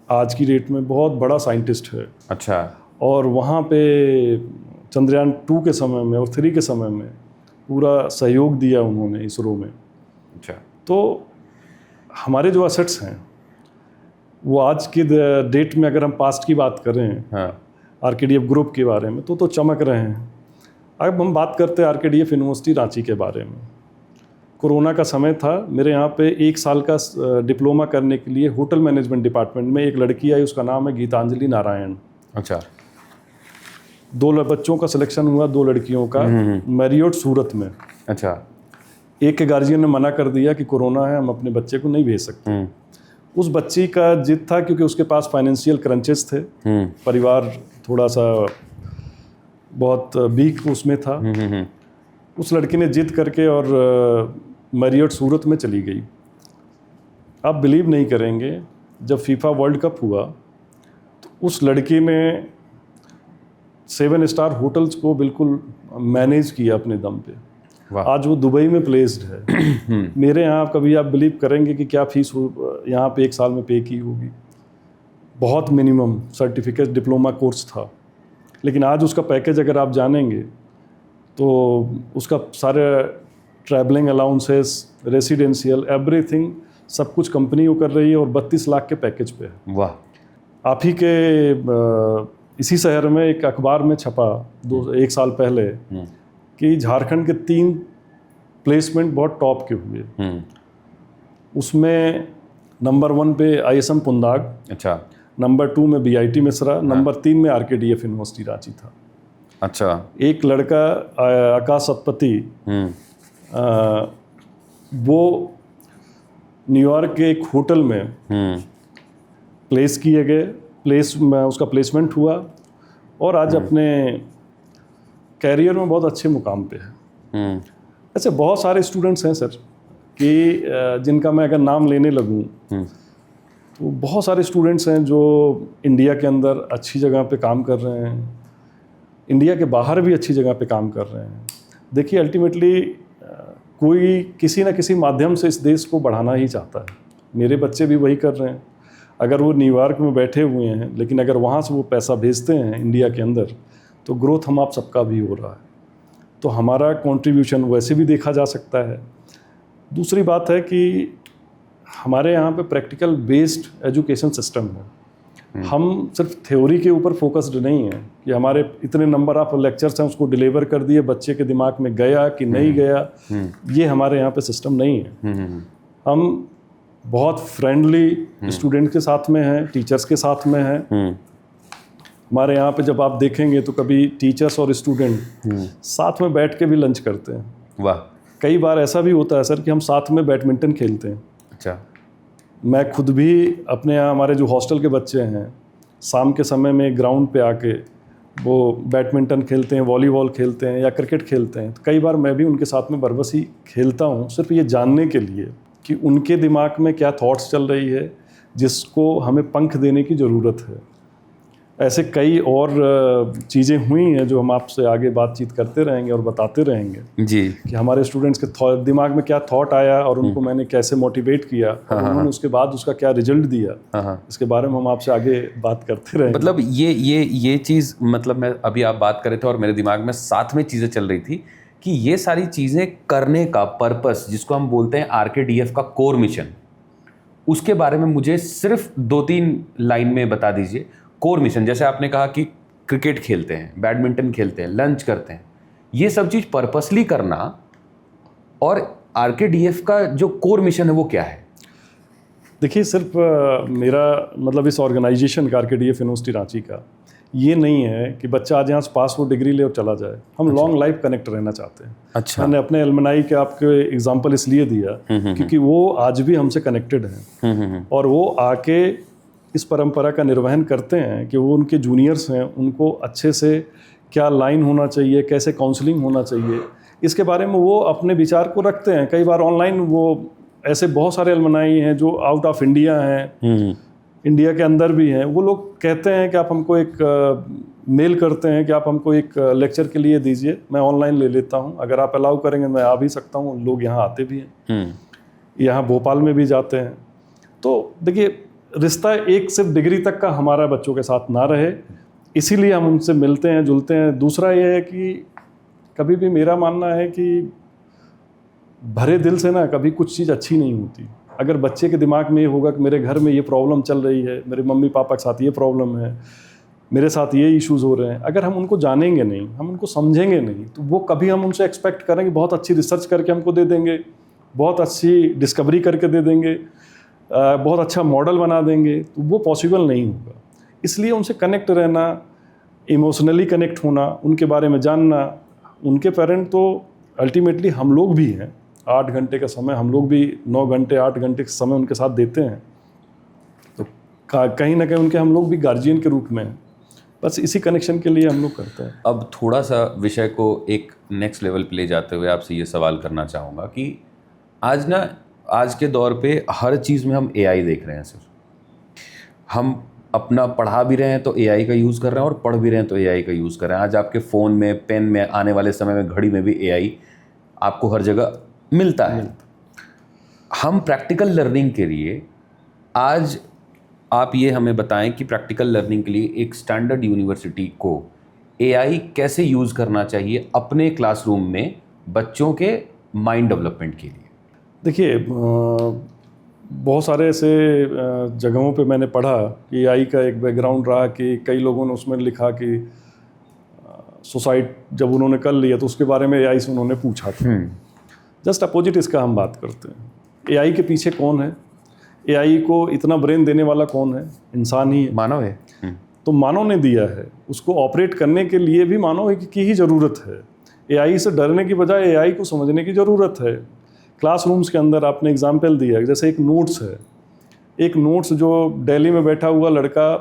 आज की डेट में बहुत बड़ा साइंटिस्ट है। अच्छा। और वहाँ पे चंद्रयान 2 के समय में और 3 के समय में पूरा सहयोग दिया उन्होंने इसरो में। अच्छा। तो हमारे जो असेट्स हैं वो आज की डेट में अगर हम पास्ट की बात करें, हाँ, आरकेडीएफ ग्रुप के बारे में, तो चमक रहे हैं। अब हम बात करते हैं आरकेडीएफ यूनिवर्सिटी रांची के बारे में। कोरोना का समय था, मेरे यहाँ पे 1 साल का डिप्लोमा करने के लिए होटल मैनेजमेंट डिपार्टमेंट में एक लड़की आई, उसका नाम है गीतांजलि नारायण। अच्छा। 2 बच्चों का सिलेक्शन हुआ, 2 लड़कियों का, मैरियट सूरत में। अच्छा। एक के गार्जियन ने मना कर दिया कि कोरोना है, हम अपने बच्चे को नहीं भेज सकते। उस बच्ची का जिद था, क्योंकि उसके पास फाइनेंशियल क्रंचेस थे, परिवार थोड़ा सा बहुत वीक उसमें था। उस लड़की ने जिद करके और मैरियट सूरत में चली गई। आप बिलीव नहीं करेंगे, जब फीफा वर्ल्ड कप हुआ तो उस लड़की ने 7 स्टार होटल्स को बिल्कुल मैनेज किया अपने दम पे। आज वो दुबई में प्लेस्ड है। मेरे यहाँ कभी आप बिलीव करेंगे कि क्या फीस यहाँ पे 1 साल में पे की होगी? बहुत मिनिमम सर्टिफिकेट डिप्लोमा कोर्स था, लेकिन आज उसका पैकेज अगर आप जानेंगे तो उसका सारे ट्रैवलिंग अलाउंसेस, रेसिडेंशियल, एवरीथिंग सब कुछ कंपनी वो कर रही है और 32 लाख के पैकेज पे है। वाह। आप ही के इसी शहर में एक अखबार में छपा 1 साल पहले कि झारखंड के 3 प्लेसमेंट बहुत टॉप के हुए। उसमें नंबर 1 पे ISM पुंदाग, अच्छा, नंबर 2 में BIT मिश्रा, नंबर 3 में आरकेडीएफ यूनिवर्सिटी रांची था। अच्छा। एक लड़का आकाश सतपति, वो न्यूयॉर्क के एक होटल में प्लेस किए गए, उसका प्लेसमेंट हुआ और आज अपने कैरियर में बहुत अच्छे मुकाम पे है। ऐसे बहुत सारे स्टूडेंट्स हैं सर कि जिनका मैं अगर नाम लेने लगूं तो बहुत सारे स्टूडेंट्स हैं जो इंडिया के अंदर अच्छी जगह पे काम कर रहे हैं, इंडिया के बाहर भी अच्छी जगह पे काम कर रहे हैं। देखिए अल्टीमेटली कोई किसी न किसी माध्यम से इस देश को बढ़ाना ही चाहता है। मेरे बच्चे भी वही कर रहे हैं। अगर वो न्यूयॉर्क में बैठे हुए हैं, लेकिन अगर वहाँ से वो पैसा भेजते हैं इंडिया के अंदर, तो ग्रोथ हम आप सबका भी हो रहा है। तो हमारा कंट्रीब्यूशन वैसे भी देखा जा सकता है। दूसरी बात है कि हमारे यहाँ पे प्रैक्टिकल बेस्ड एजुकेशन सिस्टम है। हम सिर्फ थ्योरी के ऊपर फोकस्ड नहीं है कि हमारे इतने नंबर ऑफ लेक्चर्स हैं उसको डिलीवर कर दिए, बच्चे के दिमाग में गया कि नहीं गया, ये हमारे यहाँ पे सिस्टम नहीं है। हम बहुत फ्रेंडली स्टूडेंट के साथ में हैं, टीचर्स के साथ में हैं। हमारे यहाँ पे जब आप देखेंगे तो कभी टीचर्स और स्टूडेंट साथ में बैठ के भी लंच करते हैं। वाह। कई बार ऐसा भी होता है सर कि हम साथ में बैडमिंटन खेलते हैं। अच्छा। मैं खुद भी अपने यहाँ, हमारे जो हॉस्टल के बच्चे हैं, शाम के समय में ग्राउंड पे आके वो बैडमिंटन खेलते हैं, वॉलीबॉल खेलते हैं या क्रिकेट खेलते हैं। तो कई बार मैं भी उनके साथ में बरबसी खेलता हूँ, सिर्फ ये जानने के लिए कि उनके दिमाग में क्या थॉट्स चल रही है जिसको हमें पंख देने की ज़रूरत है। ऐसे कई और चीज़ें हुई हैं जो हम आपसे आगे बातचीत करते रहेंगे और बताते रहेंगे जी, कि हमारे स्टूडेंट्स के दिमाग में क्या थॉट आया और उनको मैंने कैसे मोटिवेट किया और उन्होंने उसके बाद उसका क्या रिजल्ट दिया। इसके बारे में हम आपसे आगे बात करते रहेंगे। मतलब ये चीज़, मतलब मैं अभी आप बात कर रहे थे और मेरे दिमाग में साथ में चीज़ें चल रही थी कि ये सारी चीज़ें करने का पर्पस, जिसको हम बोलते हैं आरकेडीएफ का कोर मिशन, उसके बारे में मुझे सिर्फ 2-3 लाइन में बता दीजिए। कोर मिशन, जैसे आपने कहा कि क्रिकेट खेलते हैं, बैडमिंटन खेलते हैं, लंच करते हैं, ये सब चीज़ पर्पसली करना, और आरकेडीएफ का जो कोर मिशन है वो क्या है? देखिए सिर्फ मेरा मतलब इस ऑर्गेनाइजेशन का, आरकेडीएफ यूनिवर्सिटी रांची का, ये नहीं है कि बच्चा आज यहाँ से पास हो, डिग्री ले और चला जाए। हम लॉन्ग लाइफ कनेक्ट रहना चाहते हैं। अच्छा। मैंने अपने एलमनाई के आपके एग्जांपल इसलिए दिया क्योंकि वो आज भी हमसे कनेक्टेड हैं और वो आके इस परंपरा का निर्वहन करते हैं कि वो उनके जूनियर्स हैं, उनको अच्छे से क्या लाइन होना चाहिए, कैसे काउंसलिंग होना चाहिए, इसके बारे में वो अपने विचार को रखते हैं। कई बार ऑनलाइन वो ऐसे बहुत सारे एलमनाई हैं जो आउट ऑफ इंडिया हैं, इंडिया के अंदर भी हैं, वो लोग कहते हैं कि आप हमको एक मेल करते हैं कि आप हमको एक लेक्चर के लिए दीजिए, मैं ऑनलाइन ले लेता हूँ, अगर आप अलाउ करेंगे मैं आ भी सकता हूँ। लोग यहाँ आते भी हैं, यहाँ भोपाल में भी जाते हैं। तो देखिए रिश्ता एक सिर्फ डिग्री तक का हमारा बच्चों के साथ ना रहे, इसीलिए हम उनसे मिलते हैं, जुलते हैं। दूसरा ये है कि कभी भी मेरा मानना है कि भरे दिल से ना कभी कुछ चीज़ अच्छी नहीं होती। अगर बच्चे के दिमाग में ये होगा कि मेरे घर में ये प्रॉब्लम चल रही है, मेरे मम्मी पापा के साथ ये प्रॉब्लम है, मेरे साथ ये इश्यूज़ हो रहे हैं, अगर हम उनको जानेंगे नहीं, हम उनको समझेंगे नहीं, तो वो कभी हम उनसे एक्सपेक्ट करेंगे बहुत अच्छी रिसर्च करके हमको दे देंगे, बहुत अच्छी डिस्कवरी करके दे देंगे, बहुत अच्छा मॉडल बना देंगे, तो वो पॉसिबल नहीं होगा। इसलिए उनसे कनेक्ट रहना, इमोशनली कनेक्ट होना, उनके बारे में जानना। उनके पेरेंट तो अल्टीमेटली हम लोग भी हैं। 8 घंटे का समय हम लोग भी 9 घंटे 8 घंटे का समय उनके साथ देते हैं, तो कहीं ना कहीं उनके हम लोग भी गार्जियन के रूप में हैं। बस इसी कनेक्शन के लिए हम लोग करते हैं। अब थोड़ा सा विषय को एक नेक्स्ट लेवल पे ले जाते हुए आपसे ये सवाल करना चाहूँगा कि आज के दौर पे हर चीज़ में हम AI देख रहे हैं सर। हम अपना पढ़ा भी रहे हैं तो AI का यूज़ कर रहे हैं और पढ़ भी रहे हैं तो AI का यूज़ कर रहे हैं। आज आपके फ़ोन में, पेन में, आने वाले समय में घड़ी में भी AI आपको हर जगह मिलता है। हम प्रैक्टिकल लर्निंग के लिए आज आप ये हमें बताएं कि प्रैक्टिकल लर्निंग के लिए एक स्टैंडर्ड यूनिवर्सिटी को AI कैसे यूज़ करना चाहिए अपने क्लासरूम में बच्चों के माइंड डेवलपमेंट के लिए। देखिए, बहुत सारे ऐसे जगहों पे मैंने पढ़ा कि AI का एक बैकग्राउंड रहा कि कई लोगों ने उसमें लिखा कि सुसाइड जब उन्होंने कर लिया तो उसके बारे में AI से उन्होंने पूछा था। जस्ट अपोजिट इसका हम बात करते हैं। AI के पीछे कौन है? AI को इतना ब्रेन देने वाला कौन है? इंसान ही है, मानव है। तो मानव ने दिया है। उसको ऑपरेट करने के लिए भी मानव की ही ज़रूरत है। AI से डरने की बजाय AI को समझने की ज़रूरत है। क्लासरूम्स के अंदर आपने एग्जाम्पल दिया, जैसे एक नोट्स है, एक नोट्स जो दिल्ली में बैठा हुआ लड़का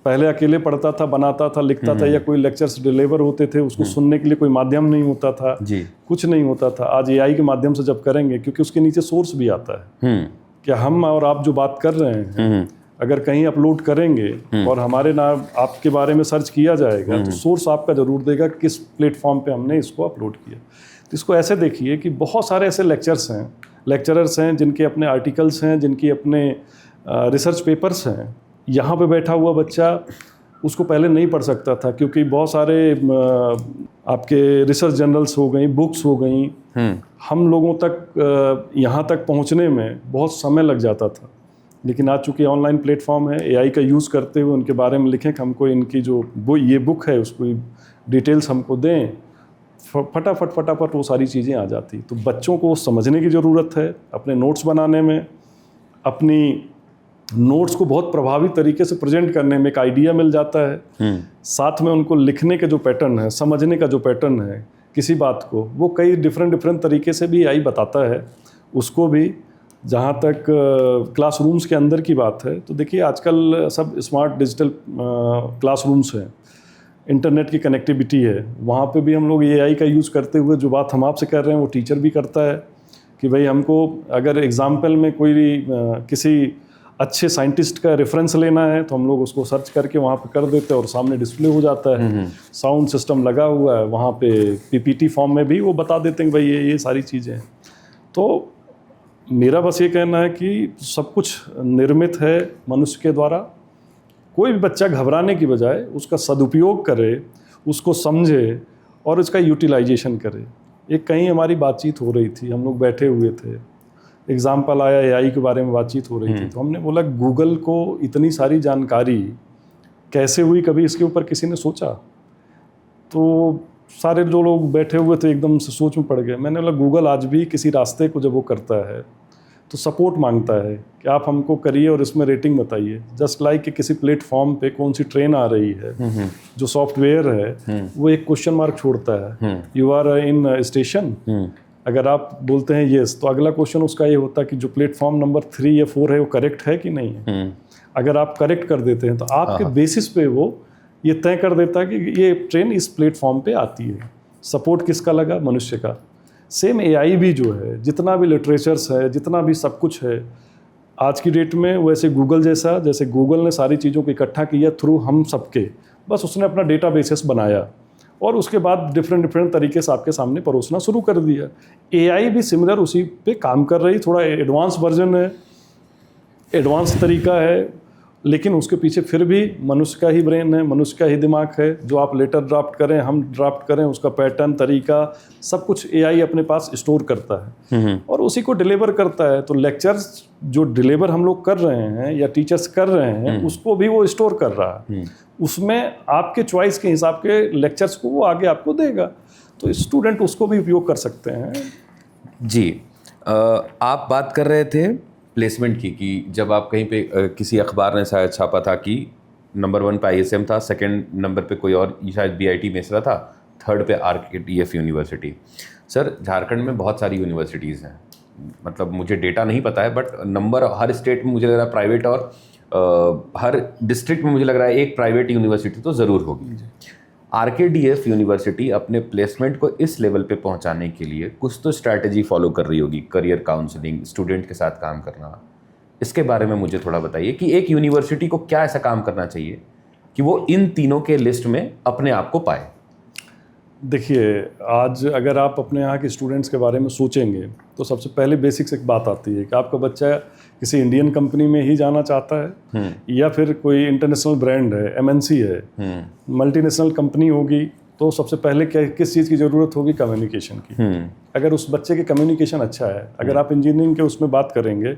पहले अकेले पढ़ता था, बनाता था, लिखता था, या कोई लेक्चर्स डिलीवर होते थे उसको सुनने के लिए कोई माध्यम नहीं होता था जी। कुछ नहीं होता था। आज AI के माध्यम से जब करेंगे, क्योंकि उसके नीचे सोर्स भी आता है कि हम और आप जो बात कर रहे हैं अगर कहीं अपलोड करेंगे और हमारे नाम आपके बारे में सर्च किया जाएगा तो सोर्स आपका ज़रूर देगा किस प्लेटफॉर्म पे हमने इसको अपलोड किया। तो इसको ऐसे देखिए कि बहुत सारे ऐसे लेक्चरर्स हैं जिनके अपने आर्टिकल्स हैं, जिनकी अपने रिसर्च पेपर्स हैं। यहाँ पे बैठा हुआ बच्चा उसको पहले नहीं पढ़ सकता था, क्योंकि बहुत सारे आपके रिसर्च जर्नल्स हो गई, बुक्स हो गई, हम लोगों तक यहाँ तक पहुँचने में बहुत समय लग जाता था। लेकिन आज चूँकि ऑनलाइन प्लेटफॉर्म है, AI का यूज़ करते हुए उनके बारे में लिखें कि हमको इनकी जो ये बुक है उसको डिटेल्स हमको दें, फटाफट वो सारी चीज़ें आ जाती। तो बच्चों को समझने की ज़रूरत है, अपने नोट्स बनाने में, अपनी नोट्स को बहुत प्रभावी तरीके से प्रेजेंट करने में एक आइडिया मिल जाता है। साथ में उनको लिखने के जो पैटर्न है, समझने का जो पैटर्न है किसी बात को, वो कई डिफरेंट तरीके से भी AI बताता है उसको भी। जहाँ तक क्लासरूम्स के अंदर की बात है, तो देखिए आजकल सब स्मार्ट डिजिटल क्लासरूम्स हैं, इंटरनेट की कनेक्टिविटी है, वहाँ पे भी हम लोग AI का यूज़ करते हुए जो बात हम आपसे कर रहे हैं वो टीचर भी करता है कि भाई हमको अगर एग्जाम्पल में कोई किसी अच्छे साइंटिस्ट का रेफरेंस लेना है तो हम लोग उसको सर्च करके वहाँ पे कर देते हैं और सामने डिस्प्ले हो जाता है। साउंड सिस्टम लगा हुआ है, वहाँ पे PPT फॉर्म में भी वो बता देते हैं कि भाई ये सारी चीज़ें हैं। तो मेरा बस ये कहना है कि सब कुछ निर्मित है मनुष्य के द्वारा। कोई भी बच्चा घबराने की बजाय उसका सदुपयोग करे, उसको समझे और इसका यूटिलाइजेशन करे। एक कहीं हमारी बातचीत हो रही थी, हम लोग बैठे हुए थे, एग्जाम्पल आया AI के बारे में बातचीत हो रही थी, तो हमने बोला गूगल को इतनी सारी जानकारी कैसे हुई, कभी इसके ऊपर किसी ने सोचा? तो सारे जो लोग बैठे हुए थे एकदम से सोच में पड़ गए। मैंने बोला गूगल आज भी किसी रास्ते को जब वो करता है तो सपोर्ट मांगता है कि आप हमको करिए और इसमें रेटिंग बताइए। जस्ट लाइक कि किसी प्लेटफॉर्म पे कौन सी ट्रेन आ रही है, जो सॉफ्टवेयर है वो एक क्वेश्चन मार्क छोड़ता है, यू आर इन स्टेशन। अगर आप बोलते हैं येस, तो अगला क्वेश्चन उसका ये होता है कि जो प्लेटफॉर्म नंबर 3 या 4 है वो करेक्ट है कि नहीं है। अगर आप करेक्ट कर देते हैं तो आपके बेसिस पे वो ये तय कर देता है कि ये ट्रेन इस प्लेटफॉर्म पे आती है। सपोर्ट किसका लगा? मनुष्य का। सेम AI भी जो है, जितना भी लिटरेचर्स है, जितना भी सब कुछ है आज की डेट में, वैसे गूगल जैसे गूगल ने सारी चीज़ों को इकट्ठा किया थ्रू हम सबके, बस उसने अपना डेटा बेसिस बनाया और उसके बाद डिफरेंट तरीके से आपके सामने परोसना शुरू कर दिया। AI भी सिमिलर उसी पे काम कर रही, थोड़ा एडवांस वर्जन है, एडवांस तरीका है, लेकिन उसके पीछे फिर भी मनुष्य का ही ब्रेन है, मनुष्य का ही दिमाग है। जो आप लेटर ड्राफ्ट करें, हम ड्राफ्ट करें, उसका पैटर्न, तरीका, सब कुछ एआई अपने पास स्टोर करता है और उसी को डिलीवर करता है। तो लेक्चर्स जो डिलीवर हम लोग कर रहे हैं या टीचर्स कर रहे हैं, उसको भी वो स्टोर कर रहा है। उसमें आपके चॉइस के हिसाब के लेक्चर्स को वो आगे आपको देगा, तो स्टूडेंट उसको भी उपयोग कर सकते हैं। जी, आप बात कर रहे थे प्लेसमेंट की, कि जब आप कहीं पे किसी अखबार ने शायद छापा था कि नंबर 1 पे ISM था, सेकंड नंबर पे कोई और शायद BIT मेसरा था, थर्ड पे RKTF यूनिवर्सिटी। सर, झारखंड में बहुत सारी यूनिवर्सिटीज़ हैं, मतलब मुझे डेटा नहीं पता है, बट नंबर हर स्टेट में मुझे लग रहा है प्राइवेट, और हर डिस्ट्रिक्ट में मुझे लग रहा है एक प्राइवेट यूनिवर्सिटी तो ज़रूर होगी। RKDF यूनिवर्सिटी अपने प्लेसमेंट को इस लेवल पे पहुंचाने के लिए कुछ तो स्ट्रैटेजी फॉलो कर रही होगी, करियर काउंसलिंग, स्टूडेंट के साथ काम करना। इसके बारे में मुझे थोड़ा बताइए कि एक यूनिवर्सिटी को क्या ऐसा काम करना चाहिए कि वो इन तीनों के लिस्ट में अपने आप को पाए। देखिए, आज अगर आप अपने यहाँ के स्टूडेंट्स के बारे में सोचेंगे तो सबसे पहले बेसिक्स एक बात आती है कि आपका बच्चा किसी इंडियन कंपनी में ही जाना चाहता है या फिर कोई इंटरनेशनल ब्रांड है, MNC है, मल्टीनेशनल कंपनी होगी, तो सबसे पहले किस चीज़ की ज़रूरत होगी? कम्युनिकेशन की। अगर उस बच्चे के कम्युनिकेशन अच्छा है, अगर आप इंजीनियरिंग के उसमें बात करेंगे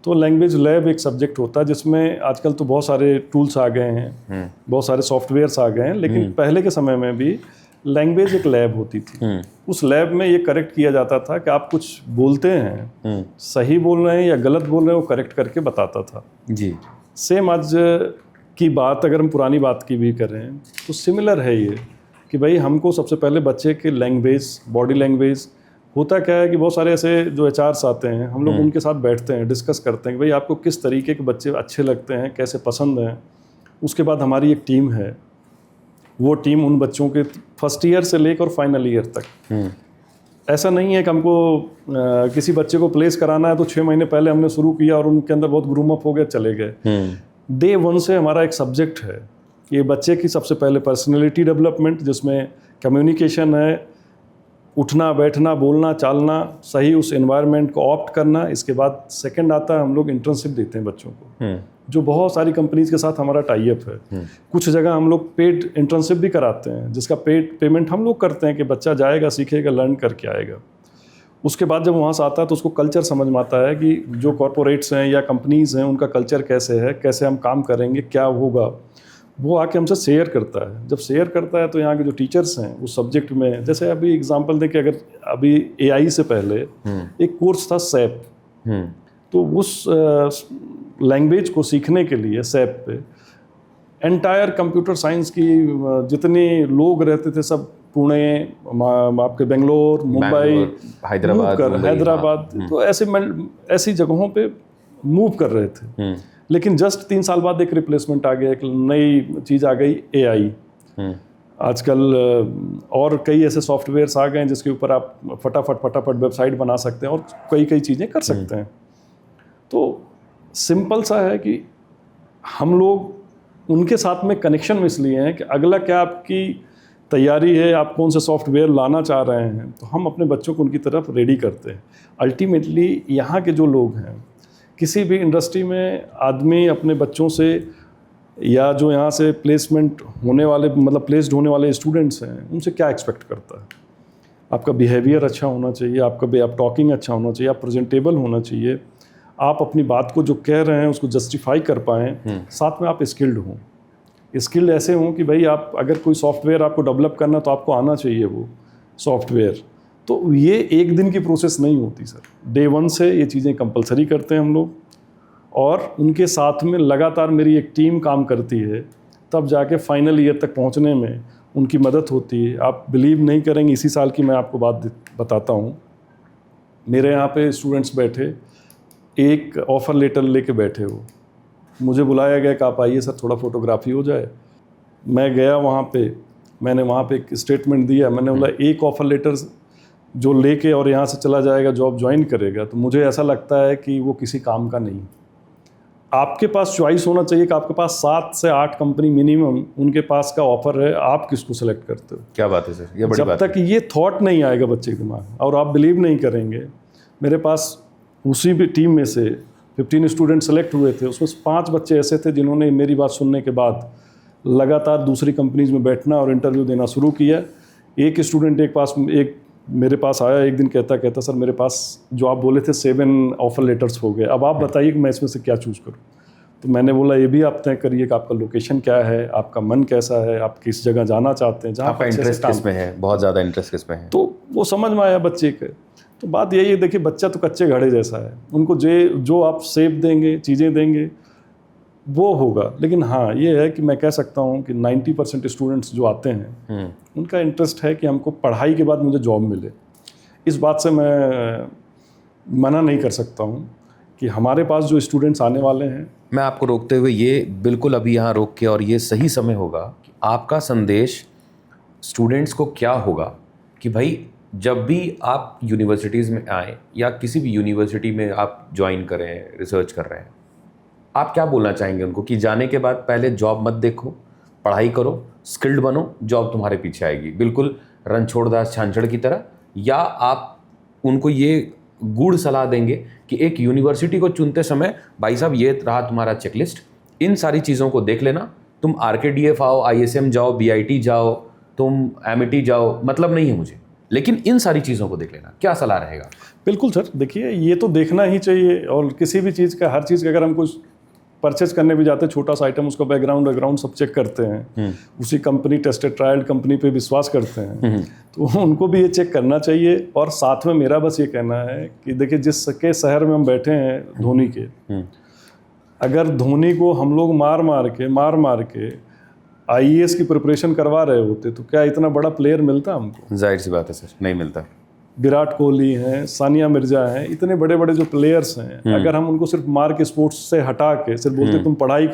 तो लैंग्वेज लैब एक सब्जेक्ट होता है जिसमें आजकल तो बहुत सारे टूल्स आ गए हैं, बहुत सारे सॉफ्टवेयर्स आ गए हैं, लेकिन पहले के समय में भी लैंग्वेज एक लैब होती थी। उस लैब में ये करेक्ट किया जाता था कि आप कुछ बोलते हैं, सही बोल रहे हैं या गलत बोल रहे हैं, वो करेक्ट करके बताता था। जी, सेम आज की बात अगर हम पुरानी बात की भी करें तो सिमिलर है ये कि भाई हमको सबसे पहले बच्चे के लैंग्वेज, बॉडी लैंग्वेज, होता क्या है कि बहुत सारे ऐसे जो HRs आते हैं, हम लोग उनके साथ बैठते हैं, डिस्कस करते हैं कि भाई आपको किस तरीके के बच्चे अच्छे लगते हैं, कैसे पसंद हैं। उसके बाद हमारी एक टीम है, वो टीम उन बच्चों के फर्स्ट ईयर से लेकर फाइनल ईयर तक, ऐसा नहीं है कि हमको किसी बच्चे को प्लेस कराना है तो 6 महीने पहले हमने शुरू किया और उनके अंदर बहुत ग्रूम अप हो गया, चले गए। डे 1 से हमारा एक सब्जेक्ट है, ये बच्चे की सबसे पहले पर्सनैलिटी डेवलपमेंट, जिसमें कम्युनिकेशन है, उठना बैठना बोलना चालना, सही उस एनवायरनमेंट को ऑप्ट करना। इसके बाद सेकंड आता है, हम लोग इंटर्नशिप देते हैं बच्चों को, जो बहुत सारी कंपनीज के साथ हमारा टाई अप है। कुछ जगह हम लोग पेड इंटर्नशिप भी कराते हैं, जिसका पेमेंट हम लोग करते हैं कि बच्चा जाएगा, सीखेगा, लर्न करके आएगा। उसके बाद जब वहाँ से आता है तो उसको कल्चर समझ में आता है कि जो कॉरपोरेट्स हैं या कंपनीज़ हैं उनका कल्चर कैसे है, कैसे हम काम करेंगे, क्या होगा, वो आके हमसे शेयर करता है। जब शेयर करता है तो यहाँ के जो टीचर्स हैं उस सब्जेक्ट में, जैसे अभी एग्जांपल दें कि अगर अभी AI से पहले एक कोर्स था SAP, तो उस लैंग्वेज को सीखने के लिए SAP पे एंटायर कंप्यूटर साइंस की जितने लोग रहते थे सब पुणे, आपके बेंगलोर, मुंबई, हैदराबाद, तो ऐसी जगहों पे मूव कर रहे थे। लेकिन जस्ट 3 साल बाद एक रिप्लेसमेंट आ गया, एक नई चीज़ आ गई, AI। आजकल और कई ऐसे सॉफ्टवेयर्स आ गए हैं जिसके ऊपर आप फटाफट वेबसाइट बना सकते हैं और कई चीज़ें कर सकते हैं। तो सिंपल सा है कि हम लोग उनके साथ में कनेक्शन में इसलिए हैं कि अगला क्या आपकी तैयारी है, आप कौन से सॉफ्टवेयर लाना चाह रहे हैं, तो हम अपने बच्चों को उनकी तरफ रेडी करते हैं। अल्टीमेटली यहाँ के जो लोग हैं, किसी भी इंडस्ट्री में आदमी अपने बच्चों से या जो यहाँ से प्लेसमेंट होने वाले, मतलब प्लेस्ड होने वाले स्टूडेंट्स हैं, उनसे क्या एक्सपेक्ट करता है? आपका बिहेवियर अच्छा होना चाहिए, आपका आप टॉकिंग अच्छा होना चाहिए, आप प्रेजेंटेबल होना चाहिए, आप अपनी बात को जो कह रहे हैं उसको जस्टिफाई कर पाएँ, साथ में आप स्किल्ड हों। स्किल्ड ऐसे हों कि भाई आप अगर कोई सॉफ्टवेयर आपको डेवलप करना तो आपको आना चाहिए वो सॉफ्टवेयर। तो ये एक दिन की प्रोसेस नहीं होती सर, डे 1 से ये चीज़ें कंपलसरी करते हैं हम लोग, और उनके साथ में लगातार मेरी एक टीम काम करती है, तब जाके फाइनल ईयर तक पहुंचने में उनकी मदद होती है। आप बिलीव नहीं करेंगे, इसी साल की मैं आपको बात बताता हूँ। मेरे यहाँ पे स्टूडेंट्स बैठे, एक ऑफ़र लेटर लेके बैठे हो, मुझे बुलाया गया कि आप आइए सर थोड़ा फोटोग्राफी हो जाए। मैं गया वहाँ पे, मैंने वहाँ पे एक स्टेटमेंट दिया, मैंने बोला एक ऑफ़र लेटर जो लेके और यहाँ से चला जाएगा, जॉब ज्वाइन करेगा, तो मुझे ऐसा लगता है कि वो किसी काम का नहीं। आपके पास चॉइस होना चाहिए कि आपके पास 7 से 8 कंपनी मिनिमम उनके पास का ऑफर है, आप किसको सेलेक्ट करते हो? क्या बात है सर, ये बड़ी बात जब तक ये थॉट नहीं आएगा बच्चे के दिमाग, और आप बिलीव नहीं करेंगे, मेरे पास उसी भी टीम में से 15 स्टूडेंट सेलेक्ट हुए थे, उसमें 5 बच्चे ऐसे थे जिन्होंने मेरी बात सुनने के बाद लगातार दूसरी कंपनीज में बैठना और इंटरव्यू देना शुरू किया। एक स्टूडेंट एक मेरे पास आया एक दिन, कहता सर मेरे पास जो आप बोले थे 7 ऑफर लेटर्स हो गए, अब आप बताइए कि मैं इसमें से क्या चूज़ करूँ। तो मैंने बोला ये भी आप तय करिए कि आपका लोकेशन क्या है, आपका मन कैसा है, आप किस जगह जाना चाहते हैं, जहाँ आपका इंटरेस्ट किस में है, बहुत ज़्यादा इंटरेस्ट किस में है। तो वो समझ में आया बच्चे के। तो बात यही है, देखिए बच्चा तो कच्चे घड़े जैसा है, उनको जो आप सेब देंगे, चीज़ें देंगे वो होगा। लेकिन हाँ ये है कि मैं कह सकता हूँ कि 90% स्टूडेंट्स जो आते हैं उनका इंटरेस्ट है कि हमको पढ़ाई के बाद मुझे जॉब मिले। इस बात से मैं मना नहीं कर सकता हूँ कि हमारे पास जो स्टूडेंट्स आने वाले हैं। मैं आपको रोकते हुए ये बिल्कुल अभी यहाँ रोक के, और ये सही समय होगा कि आपका संदेश स्टूडेंट्स को क्या होगा कि भाई जब भी आप यूनिवर्सिटीज़ में आएँ या किसी भी यूनिवर्सिटी में आप ज्वाइन करें, रिसर्च कर रहे हैं, आप क्या बोलना चाहेंगे उनको कि जाने के बाद पहले जॉब मत देखो, पढ़ाई करो, स्किल्ड बनो, जॉब तुम्हारे पीछे आएगी, बिल्कुल रणछोड़दास छांछड़ की तरह? या आप उनको ये गूढ़ सलाह देंगे कि एक यूनिवर्सिटी को चुनते समय भाई साहब ये रहा तुम्हारा चेकलिस्ट, इन सारी चीज़ों को देख लेना, तुम RKDF आओ, ISM जाओ, BIT जाओ, तुम MIT जाओ, मतलब नहीं है मुझे, लेकिन इन सारी चीज़ों को देख लेना, क्या सलाह रहेगा? बिल्कुल सर, देखिए ये तो देखना ही चाहिए। और किसी भी चीज़ का, हर चीज़ का अगर हम कुछ परचेज करने भी जाते हैं, छोटा सा आइटम, उसका बैकग्राउंड सब चेक करते हैं, उसी कंपनी टेस्टेड ट्रायल्ड कंपनी पे विश्वास करते हैं, तो उनको भी ये चेक करना चाहिए। और साथ में मेरा बस ये कहना है कि देखिए जिसके शहर में हम बैठे हैं धोनी के, अगर धोनी को हम लोग मार मार के IAS की प्रिपरेशन करवा रहे होते तो क्या इतना बड़ा प्लेयर मिलता हमको? जाहिर सी बात है सर, नहीं मिलता। विराट कोहली हैं, सानिया मिर्जा हैं, इतने बड़े बड़े जो प्लेयर्स हैं, अगर हम उनको सिर्फ मार के स्पोर्ट्स से हटा के सिर्फ बोलते तुम पढ़ाई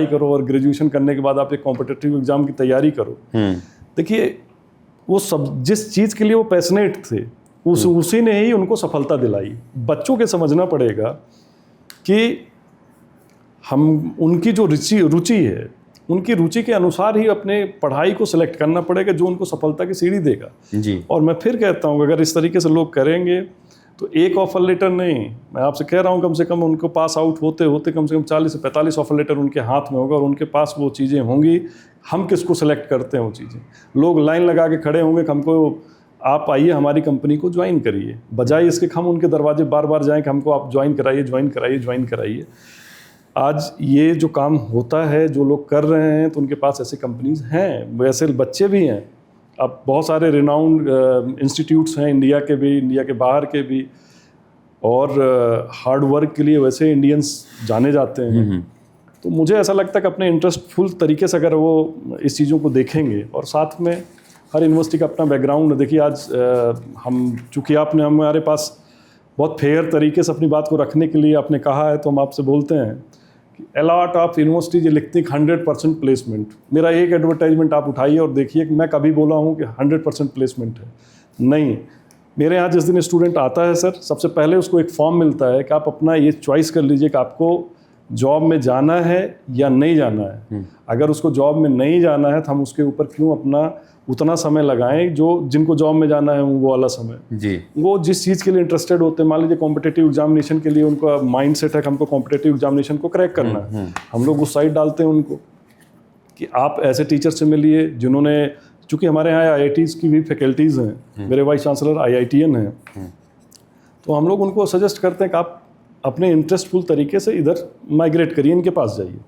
करो और ग्रेजुएशन करने के बाद आप एक कॉम्पिटिटिव एग्जाम की तैयारी करो, देखिए वो सब जिस चीज़ के लिए वो पैशनेट थे उसी ने ही उनको सफलता दिलाई। बच्चों के समझना पड़ेगा कि हम उनकी जो रुचि है, उनकी रुचि के अनुसार ही अपने पढ़ाई को सिलेक्ट करना पड़ेगा जो उनको सफलता की सीढ़ी देगा जी। और मैं फिर कहता हूँ अगर इस तरीके से लोग करेंगे तो एक ऑफर लेटर नहीं, मैं आपसे कह रहा हूँ कम से कम उनको पास आउट होते होते कम से कम 40 से 45 ऑफर लेटर उनके हाथ में होगा और उनके पास वो चीज़ें होंगी। हम किसको सेलेक्ट करते हैं वो चीज़ें, लोग लाइन लगा के खड़े होंगे कि हमको आप आइए हमारी कंपनी को ज्वाइन करिए, बजाय इसके हम उनके दरवाजे बार बार जाएँ कि हमको आप ज्वाइन कराइए। आज ये जो काम होता है, जो लोग कर रहे हैं, तो उनके पास ऐसे कंपनीज हैं, वैसे बच्चे भी हैं। अब बहुत सारे रिनाउंड इंस्टीट्यूट्स हैं इंडिया के भी, इंडिया के बाहर के भी, और हार्ड वर्क के लिए वैसे इंडियंस जाने जाते हैं। तो मुझे ऐसा लगता है कि अपने इंटरेस्टफुल तरीके से अगर वो इस चीज़ों को देखेंगे, और साथ में हर यूनिवर्सिटी का अपना बैकग्राउंड देखिए। आज हम चूँकि आपने हमारे पास बहुत फेयर तरीके से अपनी बात को रखने के लिए आपने कहा है, तो हम आपसे बोलते हैं अलॉट ऑफ यूनिवर्सिटी ये लिखती है 100% प्लेसमेंट। मेरा एक एडवर्टाइजमेंट आप उठाइए और देखिए कि मैं कभी बोला हूँ कि 100% प्लेसमेंट है, नहीं। मेरे यहाँ जिस दिन स्टूडेंट आता है सर, सबसे पहले उसको एक फॉर्म मिलता है कि आप अपना ये चॉइस कर लीजिए कि आपको जॉब में जाना है या नहीं जाना है। अगर उसको जॉब में नहीं जाना है तो हम उसके ऊपर क्यों अपना उतना समय लगाएं, जो जिनको जॉब में जाना है वो वाला समय जी। वो जिस चीज़ के लिए इंटरेस्टेड होते हैं, मान लीजिए कॉम्पिटिटिव एग्जामिनेशन के लिए उनका माइंड सेट है कि हमको कॉम्पिटिटिव एग्जामिनेशन को क्रैक करना है, हम लोग उस साइड डालते हैं उनको कि आप ऐसे टीचर से मिलिए जिन्होंने, चूँकि हमारे यहाँ IITs की भी फैकल्टीज़ हैं, मेरे वाइस चांसलर IITian हैं, तो हम लोग उनको सजेस्ट करते हैं कि आप अपने इंटरेस्टफुल तरीके से इधर माइग्रेट करिए, इनके पास जाइए।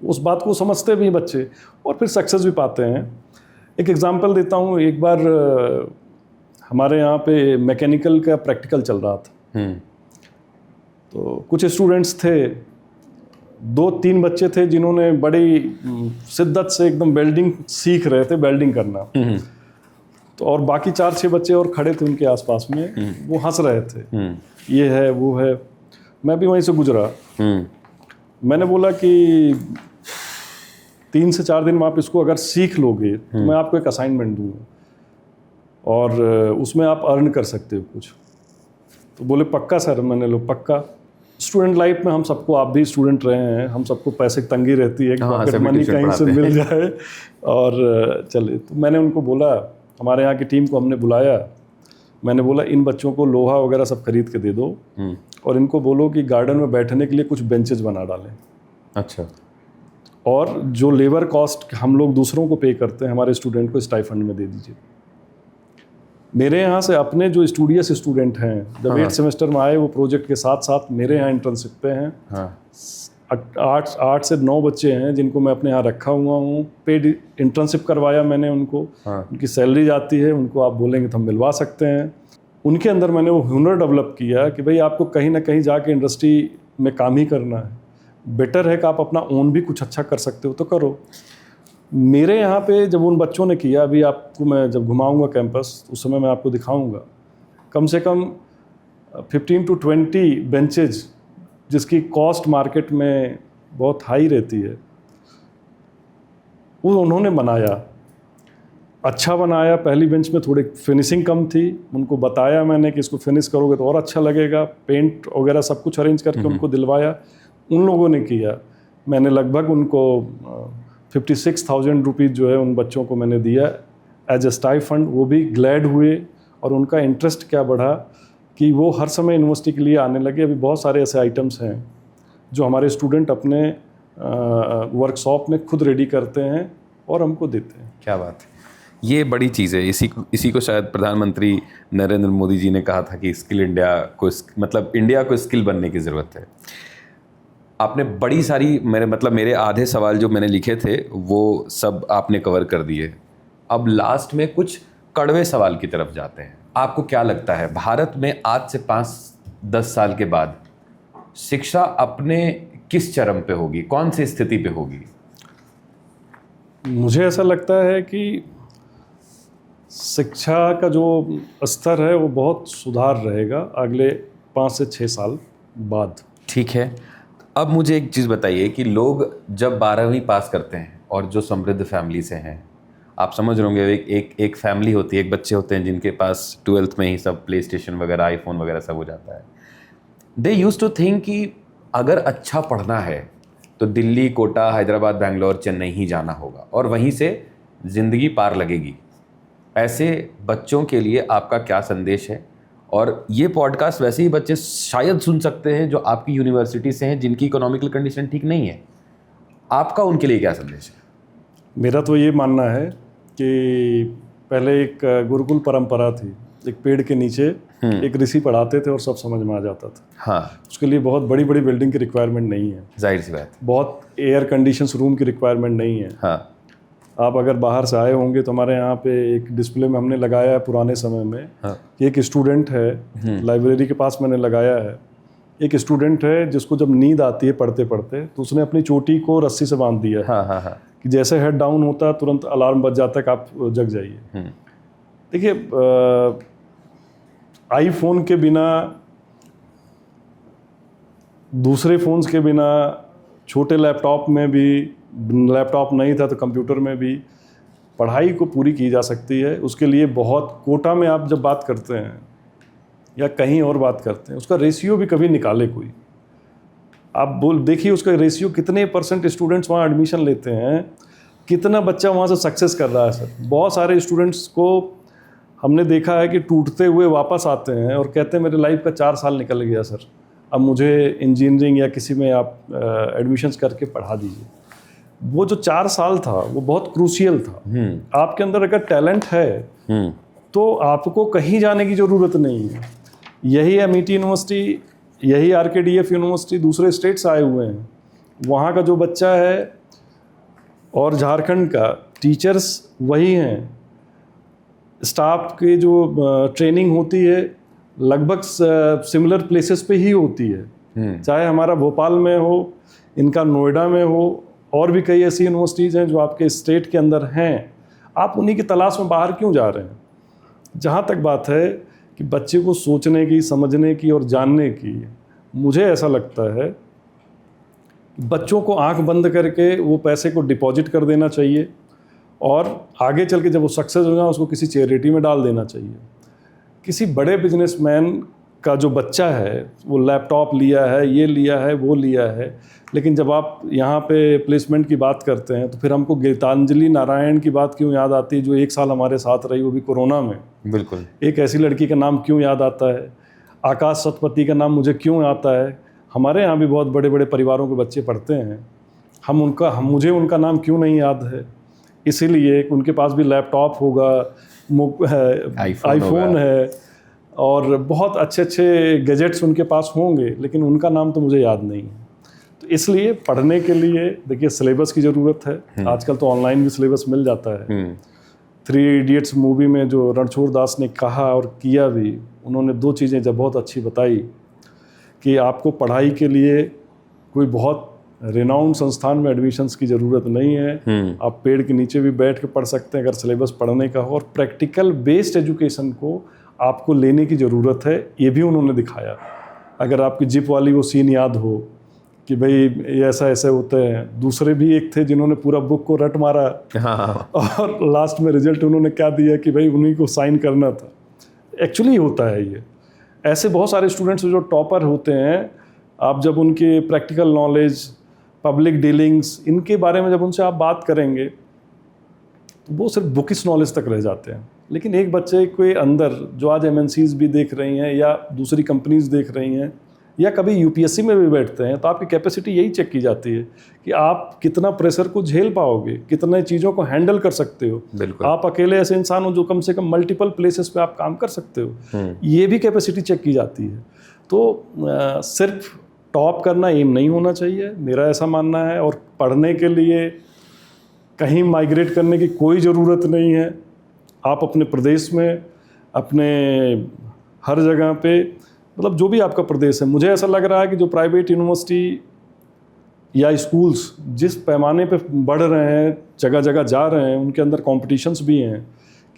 उस बात को समझते भी बच्चे और फिर सक्सेस भी पाते हैं। एक एग्जांपल देता हूँ, एक बार हमारे यहाँ पे मैकेनिकल का प्रैक्टिकल चल रहा था, तो कुछ स्टूडेंट्स थे, 2-3 बच्चे थे जिन्होंने बड़ी शिद्दत से एकदम वेल्डिंग सीख रहे थे, वेल्डिंग करना, तो और बाकी 4-6 बच्चे और खड़े थे उनके आसपास में, वो हंस रहे थे, ये है वो है। मैं भी वहीं से गुजरा, मैंने बोला कि 3 से 4 दिन में आप इसको अगर सीख लोगे तो मैं आपको एक असाइनमेंट दूंगा और उसमें आप अर्न कर सकते हो कुछ। तो बोले पक्का सर। मैंने लो पक्का। स्टूडेंट लाइफ में हम सबको, आप भी स्टूडेंट रहे हैं, हम सबको पैसे की तंगी रहती है, पॉकेट मनी कहीं से मिल जाए और चले। तो मैंने उनको बोला, हमारे यहाँ की टीम को हमने बुलाया, मैंने बोला इन बच्चों को लोहा वगैरह सब खरीद के दे दो और इनको बोलो कि गार्डन में बैठने के लिए कुछ बेंचेज बना डालें। अच्छा। और जो लेबर कॉस्ट हम लोग दूसरों को पे करते हैं, हमारे स्टूडेंट को स्टाइफंड में दे दीजिए। मेरे यहाँ से अपने जो स्टूडियस स्टूडेंट हैं, जब 8 सेमेस्टर में आए, वो प्रोजेक्ट के साथ साथ मेरे यहाँ इंटर्नशिप पे हैं। हाँ। 8 से 9 बच्चे हैं जिनको मैं अपने यहाँ रखा हुआ हूँ। पेड इंटर्नशिप करवाया मैंने उनको। हाँ। उनकी सैलरी जाती है, उनको आप बोलेंगे तो हम मिलवा सकते हैं। उनके अंदर मैंने वो हुनर डेवलप किया कि भाई आपको कहीं ना कहीं जाके इंडस्ट्री में काम ही करना है। बेटर है कि आप अपना ओन भी कुछ अच्छा कर सकते हो तो करो। मेरे यहाँ पे जब उन बच्चों ने किया, अभी आपको मैं जब घुमाऊंगा कैंपस उस समय मैं आपको दिखाऊंगा, कम से कम 15 to 20 बेंचेज जिसकी कॉस्ट मार्केट में बहुत हाई रहती है, वो उन्होंने बनाया। अच्छा बनाया। पहली बेंच में थोड़ी फिनिशिंग कम थी, उनको बताया मैंने कि इसको फिनिश करोगे तो और अच्छा लगेगा। पेंट वगैरह सब कुछ अरेंज करके उनको दिलवाया। उन लोगों ने किया। मैंने लगभग उनको 56,000 रुपीज़ जो है उन बच्चों को मैंने दिया एज ए स्टाइफंड। वो भी ग्लैड हुए और उनका इंटरेस्ट क्या बढ़ा कि वो हर समय यूनिवर्सिटी के लिए आने लगे। अभी बहुत सारे ऐसे आइटम्स हैं जो हमारे स्टूडेंट अपने वर्कशॉप में खुद रेडी करते हैं और हमको देते हैं। क्या बात है, ये बड़ी चीज़ है। इसी को शायद प्रधानमंत्री नरेंद्र मोदी जी ने कहा था कि स्किल इंडिया को, मतलब इंडिया को स्किल बनने की ज़रूरत है। आपने बड़ी सारी मेरे आधे सवाल जो मैंने लिखे थे वो सब आपने कवर कर दिए। अब लास्ट में कुछ कड़वे सवाल की तरफ जाते हैं। आपको क्या लगता है भारत में आज से 5-10 साल के बाद शिक्षा अपने किस चरम पे होगी, कौन सी स्थिति पे होगी? मुझे ऐसा लगता है कि शिक्षा का जो स्तर है वो बहुत सुधार रहेगा अगले 5 से 6 साल बाद। ठीक है। अब मुझे एक चीज़ बताइए कि लोग जब 12वीं पास करते हैं और जो समृद्ध फैमिली से हैं, आप समझ रहे होंगे, एक फैमिली होती है, एक बच्चे होते हैं जिनके पास 12th में ही सब प्ले स्टेशन वगैरह, आईफोन वगैरह सब हो जाता है। दे यूज टू थिंक कि अगर अच्छा पढ़ना है तो दिल्ली, कोटा, हैदराबाद, बेंगलोर, चेन्नई ही जाना होगा और वहीं से ज़िंदगी पार लगेगी। ऐसे बच्चों के लिए आपका क्या संदेश है? और ये पॉडकास्ट वैसे ही बच्चे शायद सुन सकते हैं जो आपकी यूनिवर्सिटी से हैं, जिनकी इकोनॉमिकल कंडीशन ठीक नहीं है। आपका उनके लिए क्या संदेश है? मेरा तो ये मानना है कि पहले एक गुरुकुल परंपरा थी। एक पेड़ के नीचे एक ऋषि पढ़ाते थे और सब समझ में आ जाता था। हाँ। उसके लिए बहुत बड़ी बड़ी बिल्डिंग की रिक्वायरमेंट नहीं है, जाहिर सी बात। बहुत एयर कंडीशंस रूम की रिक्वायरमेंट नहीं है। हाँ। आप अगर बाहर से आए होंगे तो हमारे यहाँ पे एक डिस्प्ले में हमने लगाया है पुराने समय में। हाँ। कि एक स्टूडेंट है, लाइब्रेरी के पास मैंने लगाया है। एक स्टूडेंट है जिसको जब नींद आती है पढ़ते पढ़ते तो उसने अपनी चोटी को रस्सी से बांध दिया है। हाँ हाँ हाँ। कि जैसे हेड डाउन होता है तुरंत अलार्म बज जाता है कि आप जग जाइए। देखिए, आईफोन के बिना, दूसरे फ़ोन्स के बिना, छोटे लैपटॉप में भी, लैपटॉप नहीं था तो कंप्यूटर में भी पढ़ाई को पूरी की जा सकती है। उसके लिए बहुत कोटा में आप जब बात करते हैं या कहीं और बात करते हैं, उसका रेशियो भी कभी निकाले कोई। आप देखिए उसका रेशियो कितने % स्टूडेंट्स वहाँ एडमिशन लेते हैं, कितना बच्चा वहाँ से सक्सेस कर रहा है। सर, बहुत सारे स्टूडेंट्स को हमने देखा है कि टूटते हुए वापस आते हैं और कहते हैं मेरे लाइफ का 4 साल निकल गया सर, अब मुझे इंजीनियरिंग या किसी में आप एडमिशन्स करके पढ़ा दीजिए। वो जो 4 साल था वो बहुत क्रूशियल था। आपके अंदर अगर टैलेंट है तो आपको कहीं जाने की ज़रूरत नहीं है। यही एमईटी यूनिवर्सिटी, यही आरकेडीएफ यूनिवर्सिटी दूसरे स्टेट से आए हुए हैं। वहाँ का जो बच्चा है और झारखंड का, टीचर्स वही हैं, स्टाफ की जो ट्रेनिंग होती है लगभग सिमिलर प्लेसेस पे ही होती है। चाहे हमारा भोपाल में हो, इनका नोएडा में हो, और भी कई ऐसी यूनिवर्सिटीज़ हैं जो आपके स्टेट के अंदर हैं। आप उन्हीं की तलाश में बाहर क्यों जा रहे हैं? जहाँ तक बात है कि बच्चे को सोचने की, समझने की और जानने की, मुझे ऐसा लगता है बच्चों को आंख बंद करके वो पैसे को डिपॉजिट कर देना चाहिए और आगे चल के जब वो सक्सेस हो जाए उसको किसी चैरिटी में डाल देना चाहिए। किसी बड़े बिजनेसमैन का जो बच्चा है वो लैपटॉप लिया है, ये लिया है, वो लिया है, लेकिन जब आप यहाँ पे प्लेसमेंट की बात करते हैं तो फिर हमको गीतांजलि नारायण की बात क्यों याद आती है, जो 1 साल हमारे साथ रही, वो भी कोरोना में। बिल्कुल। एक ऐसी लड़की का नाम क्यों याद आता है? आकाश सतपथी का नाम मुझे क्यों आता है? हमारे यहाँ भी बहुत बड़े बड़े परिवारों के बच्चे पढ़ते हैं, मुझे उनका नाम क्यों नहीं याद है? इसीलिए उनके पास भी लैपटॉप होगा, आईफोन है और बहुत अच्छे अच्छे गैजेट्स उनके पास होंगे, लेकिन उनका नाम तो मुझे याद नहीं है। तो इसलिए पढ़ने के लिए देखिए सिलेबस की ज़रूरत है। आजकल तो ऑनलाइन भी सिलेबस मिल जाता है। 3 इडियट्स मूवी में जो रणछोड़ दास ने कहा और किया भी, उन्होंने 2 चीज़ें जब बहुत अच्छी बताई कि आपको पढ़ाई के लिए कोई बहुत रिनाउंड संस्थान में एडमिशन्स की ज़रूरत नहीं है। आप पेड़ के नीचे भी बैठ के पढ़ सकते हैं अगर सिलेबस पढ़ने का हो, और प्रैक्टिकल बेस्ड एजुकेशन को आपको लेने की ज़रूरत है, ये भी उन्होंने दिखाया। अगर आपकी जिप वाली वो सीन याद हो कि भाई ये ऐसा ऐसे होते हैं। दूसरे भी एक थे जिन्होंने पूरा बुक को रट मारा और लास्ट में रिजल्ट उन्होंने क्या दिया कि भाई उन्हीं को साइन करना था। एक्चुअली होता है ये। ऐसे बहुत सारे स्टूडेंट्स जो टॉपर होते हैं, आप जब उनके प्रैक्टिकल नॉलेज, पब्लिक डीलिंग्स, इनके बारे में जब उनसे आप बात करेंगे तो वो सिर्फ बुकिश नॉलेज तक रह जाते हैं। लेकिन एक बच्चे के अंदर जो आज MNCs भी देख रही हैं या दूसरी कंपनीज देख रही हैं या कभी UPSC में भी बैठते हैं, तो आपकी कैपेसिटी यही चेक की जाती है कि आप कितना प्रेशर को झेल पाओगे, कितने चीज़ों को हैंडल कर सकते हो। आप अकेले ऐसे इंसान हो जो कम से कम मल्टीपल प्लेसेस पे आप काम कर सकते हो, ये भी कैपेसिटी चेक की जाती है। तो सिर्फ टॉप करना एम नहीं होना चाहिए, मेरा ऐसा मानना है। और पढ़ने के लिए कहीं माइग्रेट करने की कोई ज़रूरत नहीं है। आप अपने प्रदेश में, अपने हर जगह पे, मतलब जो भी आपका प्रदेश है, मुझे ऐसा लग रहा है कि जो प्राइवेट यूनिवर्सिटी या स्कूल्स जिस पैमाने पे बढ़ रहे हैं, जगह जगह जा रहे हैं, उनके अंदर कॉम्पिटिशन्स भी हैं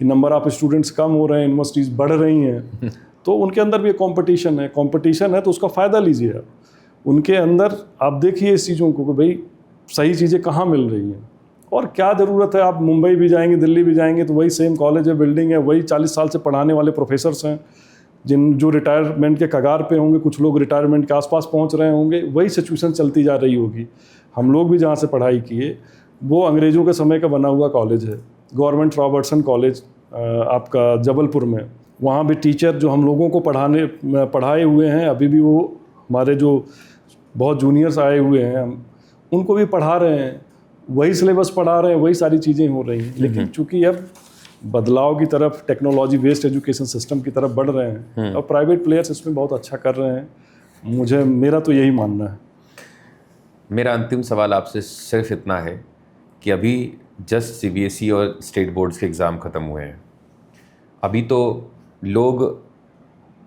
कि नंबर ऑफ स्टूडेंट्स कम हो रहे हैं, यूनिवर्सिटीज़ बढ़ रही हैं, तो उनके अंदर भी कंपटीशन है तो उसका फ़ायदा लीजिए आप। उनके अंदर आप देखिए इस चीज़ों को कि भाई सही चीज़ें कहाँ मिल रही हैं और क्या ज़रूरत है। आप मुंबई भी जाएंगे, दिल्ली भी जाएंगे तो वही सेम कॉलेज है, बिल्डिंग है, वही 40 साल से पढ़ाने वाले प्रोफेसर्स हैं जो रिटायरमेंट के कगार पे होंगे, कुछ लोग रिटायरमेंट के आसपास पहुंच रहे होंगे, वही सिचुएशन चलती जा रही होगी। हम लोग भी जहाँ से पढ़ाई किए वो अंग्रेज़ों के समय का बना हुआ कॉलेज है, गवर्नमेंट रॉबर्टसन कॉलेज आपका जबलपुर में। वहाँ भी टीचर जो हम लोगों को पढ़ाए हुए हैं, अभी भी वो हमारे जो बहुत जूनियर्स आए हुए हैं, हम उनको भी पढ़ा रहे हैं, वही सिलेबस पढ़ा रहे हैं, वही सारी चीज़ें हो रही हैं। लेकिन चूँकि अब बदलाव की तरफ, टेक्नोलॉजी बेस्ड एजुकेशन सिस्टम की तरफ बढ़ रहे हैं और प्राइवेट प्लेयर्स इसमें बहुत अच्छा कर रहे हैं। मेरा तो यही मानना है। मेरा अंतिम सवाल आपसे सिर्फ इतना है कि अभी जस्ट CBSE और स्टेट बोर्ड्स के एग्ज़ाम ख़त्म हुए हैं। अभी तो लोग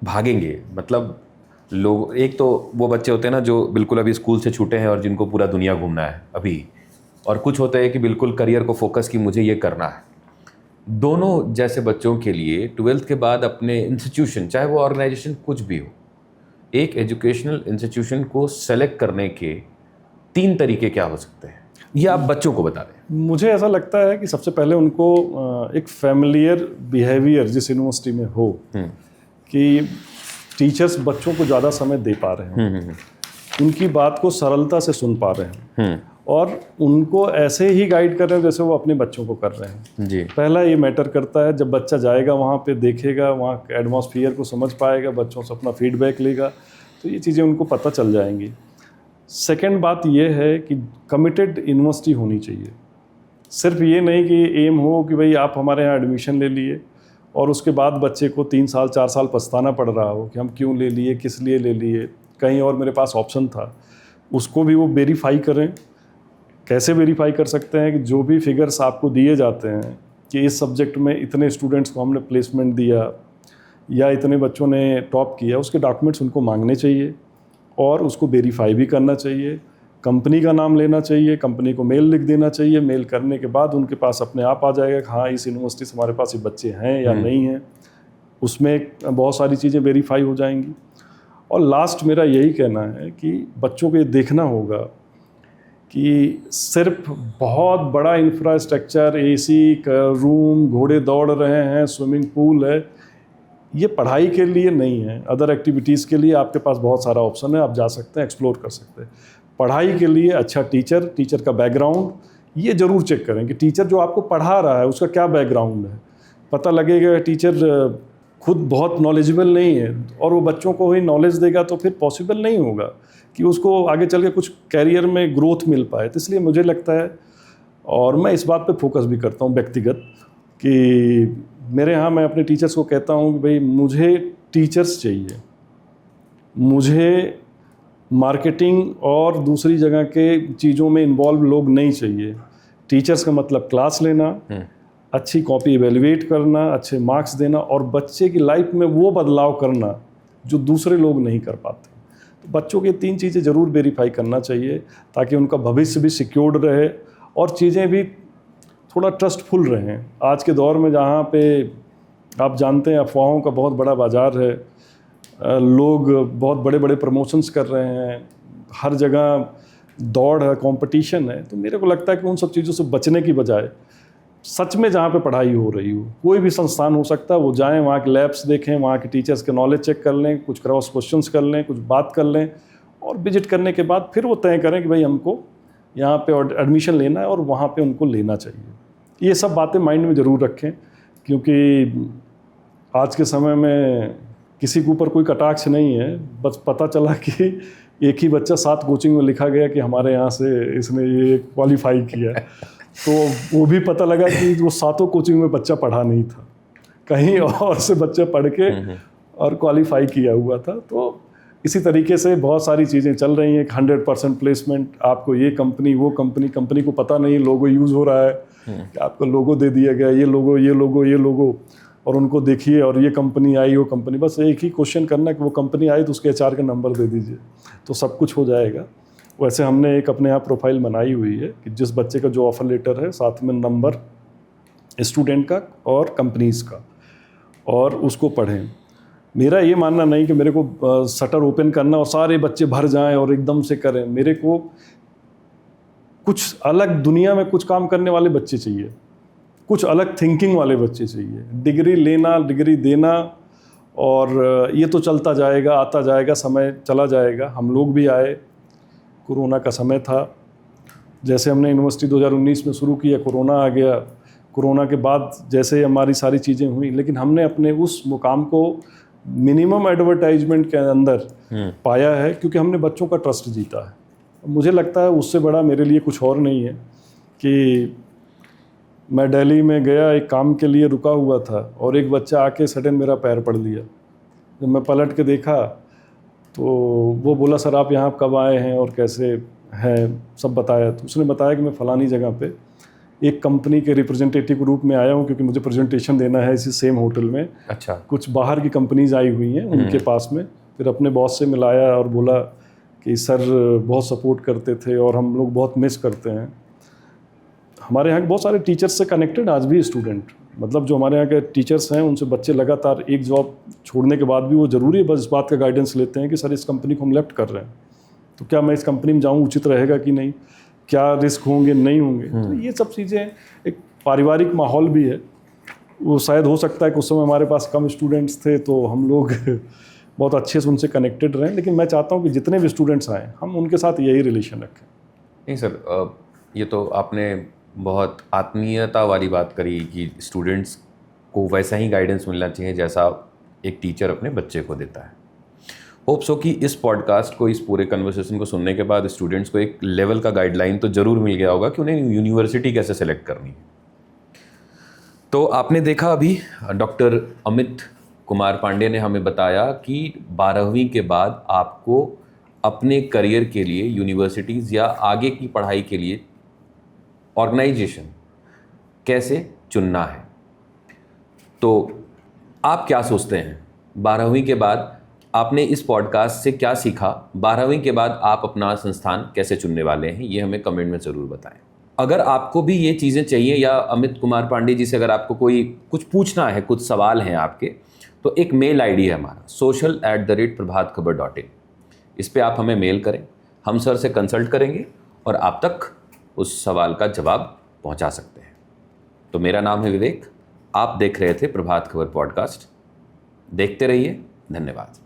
भागेंगे, मतलब लोग, एक तो वो बच्चे होते हैं ना जो बिल्कुल अभी स्कूल से छूटे हैं और जिनको पूरा दुनिया घूमना है अभी, और कुछ होते हैं कि बिल्कुल करियर को फोकस कि मुझे ये करना है। दोनों जैसे बच्चों के लिए 12th के बाद अपने इंस्टीट्यूशन, चाहे वो ऑर्गेनाइजेशन कुछ भी हो, एक एजुकेशनल इंस्टीट्यूशन को सेलेक्ट करने के 3 तरीके क्या हो सकते हैं, ये आप बच्चों को बता दें। मुझे ऐसा लगता है कि सबसे पहले उनको एक फैमिलियर बिहेवियर जिस यूनिवर्सिटी में हो कि टीचर्स बच्चों को ज़्यादा समय दे पा रहे हैं, उनकी बात को सरलता से सुन पा रहे हैं और उनको ऐसे ही गाइड कर रहे हैं जैसे वो अपने बच्चों को कर रहे हैं जी। पहला ये मैटर करता है, जब बच्चा जाएगा वहाँ पे, देखेगा, वहाँ के एटमॉस्फेयर को समझ पाएगा, बच्चों से अपना फीडबैक लेगा, तो ये चीज़ें उनको पता चल जाएंगी। सेकंड बात ये है कि कमिटेड यूनिवर्सिटी होनी चाहिए। सिर्फ ये नहीं कि एम हो कि भाई आप हमारे यहाँ एडमिशन ले लिए और उसके बाद बच्चे को 3 साल 4 साल पछताना पड़ रहा हो कि हम क्यों ले लिए, किस लिए ले लिए, कहीं और मेरे पास ऑप्शन था। उसको भी वो वेरीफाई करें। कैसे वेरीफाई कर सकते हैं कि जो भी फिगर्स आपको दिए जाते हैं कि इस सब्जेक्ट में इतने स्टूडेंट्स को हमने प्लेसमेंट दिया या इतने बच्चों ने टॉप किया, उसके डॉक्यूमेंट्स उनको मांगने चाहिए और उसको वेरीफाई भी करना चाहिए। कंपनी का नाम लेना चाहिए, कंपनी को मेल लिख देना चाहिए। मेल करने के बाद उनके पास अपने आप आ जाएगा कि हाँ इस यूनिवर्सिटी से हमारे पास ये बच्चे हैं या नहीं हैं। उसमें बहुत सारी चीज़ें वेरीफाई हो जाएंगी। और लास्ट मेरा यही कहना है कि बच्चों को ये देखना होगा कि सिर्फ बहुत बड़ा इंफ्रास्ट्रक्चर, AC का रूम, घोड़े दौड़ रहे हैं, स्विमिंग पूल है, ये पढ़ाई के लिए नहीं है। अदर एक्टिविटीज़ के लिए आपके पास बहुत सारा ऑप्शन है, आप जा सकते हैं, एक्सप्लोर कर सकते हैं। पढ़ाई के लिए अच्छा टीचर का बैकग्राउंड ये ज़रूर चेक करें कि टीचर जो आपको पढ़ा रहा है उसका क्या बैकग्राउंड है। पता लगेगा टीचर खुद बहुत नॉलेजेबल नहीं है और वो बच्चों को ही नॉलेज देगा तो फिर पॉसिबल नहीं होगा कि उसको आगे चल के कुछ कैरियर में ग्रोथ मिल पाए। तो इसलिए मुझे लगता है, और मैं इस बात पे फोकस भी करता हूँ व्यक्तिगत, कि मेरे यहाँ मैं अपने टीचर्स को कहता हूँ कि भाई मुझे टीचर्स चाहिए, मुझे मार्केटिंग और दूसरी जगह के चीज़ों में इन्वॉल्व लोग नहीं चाहिए। टीचर्स का मतलब क्लास लेना, अच्छी कॉपी इवेलुएट करना, अच्छे मार्क्स देना और बच्चे की लाइफ में वो बदलाव करना जो दूसरे लोग नहीं कर पाते। तो बच्चों के 3 चीज़ें ज़रूर वेरीफाई करना चाहिए ताकि उनका भविष्य भी सिक्योर्ड रहे और चीज़ें भी थोड़ा ट्रस्टफुल रहें। आज के दौर में जहाँ पे आप जानते हैं अफवाहों का बहुत बड़ा बाज़ार है, लोग बहुत बड़े बड़े प्रमोशंस कर रहे हैं, हर जगह दौड़ है, कंपटीशन है। तो मेरे को लगता है कि उन सब चीज़ों से बचने की बजाय सच में जहाँ पे पढ़ाई हो रही हो, कोई भी संस्थान हो सकता है, वो जाएं, वहाँ के लैब्स देखें, वहाँ के टीचर्स के नॉलेज चेक कर लें, कुछ क्रॉस क्वेश्चंस कर लें, कुछ बात कर लें और विजिट करने के बाद फिर वो तय करें कि भाई हमको यहाँ पे एडमिशन लेना है और वहाँ पे उनको लेना चाहिए। ये सब बातें माइंड में ज़रूर रखें, क्योंकि आज के समय में किसी के ऊपर कोई कटाक्ष नहीं है। बस पता चला कि एक ही बच्चा 7 कोचिंग में लिखा गया कि हमारे यहाँ से इसने ये क्वालिफाई किया, तो वो भी पता लगा कि वो 7 कोचिंग में बच्चा पढ़ा नहीं था, कहीं और से बच्चा पढ़ के और क्वालिफाई किया हुआ था। तो इसी तरीके से बहुत सारी चीज़ें चल रही हैं। 100% प्लेसमेंट, आपको ये कंपनी वो कंपनी को पता नहीं लोगो यूज़ हो रहा है कि आपको लोगो दे दिया गया, ये लोगो और उनको देखिए और ये कंपनी आई वो कंपनी, बस एक ही क्वेश्चन करना कि वो कंपनी आई तो उसके HR का नंबर दे दीजिए तो सब कुछ हो जाएगा। वैसे हमने एक अपने यहाँ प्रोफाइल बनाई हुई है कि जिस बच्चे का जो ऑफर लेटर है साथ में नंबर स्टूडेंट का और कंपनीज़ का, और उसको पढ़ें। मेरा ये मानना नहीं कि मेरे को शटर ओपन करना और सारे बच्चे भर जाएं और एकदम से करें। मेरे को कुछ अलग दुनिया में कुछ काम करने वाले बच्चे चाहिए, कुछ अलग थिंकिंग वाले बच्चे चाहिए। डिग्री लेना, डिग्री देना और ये तो चलता जाएगा, आता जाएगा, समय चला जाएगा। हम लोग भी आए, कोरोना का समय था, जैसे हमने यूनिवर्सिटी 2019 में शुरू किया, कोरोना आ गया। कोरोना के बाद जैसे हमारी सारी चीज़ें हुई, लेकिन हमने अपने उस मुकाम को मिनिमम एडवर्टाइजमेंट के अंदर पाया है, क्योंकि हमने बच्चों का ट्रस्ट जीता है। मुझे लगता है उससे बड़ा मेरे लिए कुछ और नहीं है कि मैं दिल्ली में गया, एक काम के लिए रुका हुआ था और एक बच्चा आके सडन मेरा पैर पड़ लिया। जब मैं पलट के देखा तो वो बोला, सर आप यहाँ कब आए हैं और कैसे हैं, सब बताया। तो उसने बताया कि मैं फ़लानी जगह पे एक कंपनी के रिप्रेजेंटेटिव के रूप में आया हूँ, क्योंकि मुझे प्रेजेंटेशन देना है इसी सेम होटल में। अच्छा। कुछ बाहर की कंपनीज आई हुई हैं उनके पास में। फिर अपने बॉस से मिलाया और बोला कि सर बहुत सपोर्ट करते थे और हम लोग बहुत मिस करते हैं। हमारे यहाँ के बहुत सारे टीचर्स से कनेक्टेड आज भी स्टूडेंट, मतलब जो हमारे यहाँ के टीचर्स हैं उनसे बच्चे लगातार एक जॉब छोड़ने के बाद भी वो ज़रूरी है बस इस बात का गाइडेंस लेते हैं कि सर इस कंपनी को हम लेफ्ट कर रहे हैं, तो क्या मैं इस कंपनी में जाऊँ, उचित रहेगा कि नहीं, क्या रिस्क होंगे नहीं होंगे। तो ये सब चीज़ें, एक पारिवारिक माहौल भी है। वो शायद हो सकता है कि उस समय हमारे पास कम स्टूडेंट्स थे तो हम लोग बहुत अच्छे से उनसे कनेक्टेड रहें, लेकिन मैं चाहता हूँ कि जितने भी स्टूडेंट्स आएँ हम उनके साथ यही रिलेशन रखें। नहीं सर, ये तो आपने बहुत आत्मीयता वाली बात करी कि स्टूडेंट्स को वैसा ही गाइडेंस मिलना चाहिए जैसा एक टीचर अपने बच्चे को देता है। होप सो कि इस पॉडकास्ट को, इस पूरे कन्वर्सेशन को सुनने के बाद स्टूडेंट्स को एक लेवल का गाइडलाइन तो ज़रूर मिल गया होगा कि उन्हें यूनिवर्सिटी कैसे सेलेक्ट करनी है। तो आपने देखा अभी डॉक्टर अमित कुमार पांडे ने हमें बताया कि 12वीं के बाद आपको अपने करियर के लिए यूनिवर्सिटीज़ या आगे की पढ़ाई के लिए ऑर्गेनाइजेशन कैसे चुनना है। तो आप क्या सोचते हैं 12वीं के बाद आपने इस पॉडकास्ट से क्या सीखा? 12वीं के बाद आप अपना संस्थान कैसे चुनने वाले हैं, ये हमें कमेंट में ज़रूर बताएं। अगर आपको भी ये चीज़ें चाहिए या अमित कुमार पांडे जी से अगर आपको कोई कुछ पूछना है, कुछ सवाल हैं आपके, तो एक मेल आईडी है हमारा social@prabhatkhabar.in। इस पे आप हमें मेल करें, हम सर से कंसल्ट करेंगे और आप तक उस सवाल का जवाब पहुंचा सकते हैं। तो मेरा नाम है विवेक, आप देख रहे थे प्रभात खबर पॉडकास्ट। देखते रहिए, धन्यवाद।